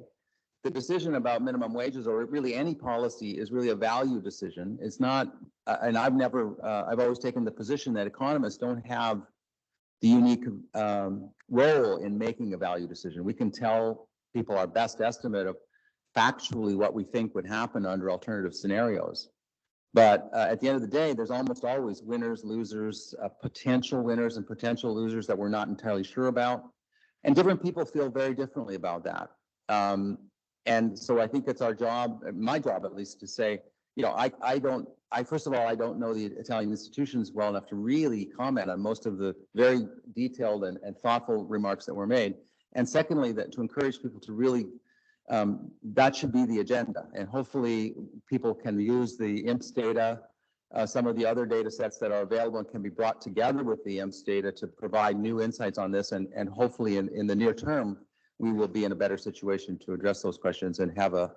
the decision about minimum wages, or really any policy, is really a value decision. It's not, and I've always taken the position that economists don't have the unique role in making a value decision. We can tell people our best estimate of factually what we think would happen under alternative scenarios. But at the end of the day, there's almost always winners, losers, potential winners and potential losers that we're not entirely sure about. And different people feel very differently about that. And so I think it's our job, my job at least, to say, first of all, I don't know the Italian institutions well enough to really comment on most of the very detailed and thoughtful remarks that were made. And secondly, that to encourage people to really, that should be the agenda. And hopefully people can use the INPS data, some of the other data sets that are available and can be brought together with the INPS data to provide new insights on this. And hopefully in the near term, we will be in a better situation to address those questions and have a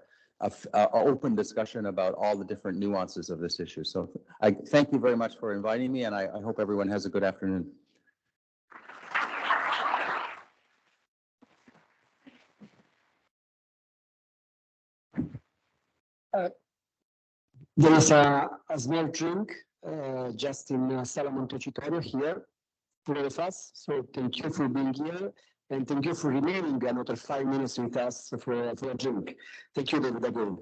open discussion about all the different nuances of this issue. So I thank you very much for inviting me, and I hope everyone has a good afternoon. There is a small drink just in Sala Montecitorio here for all of us. So thank you for being here and thank you for remaining another 5 minutes with us for a drink. Thank you, David, again.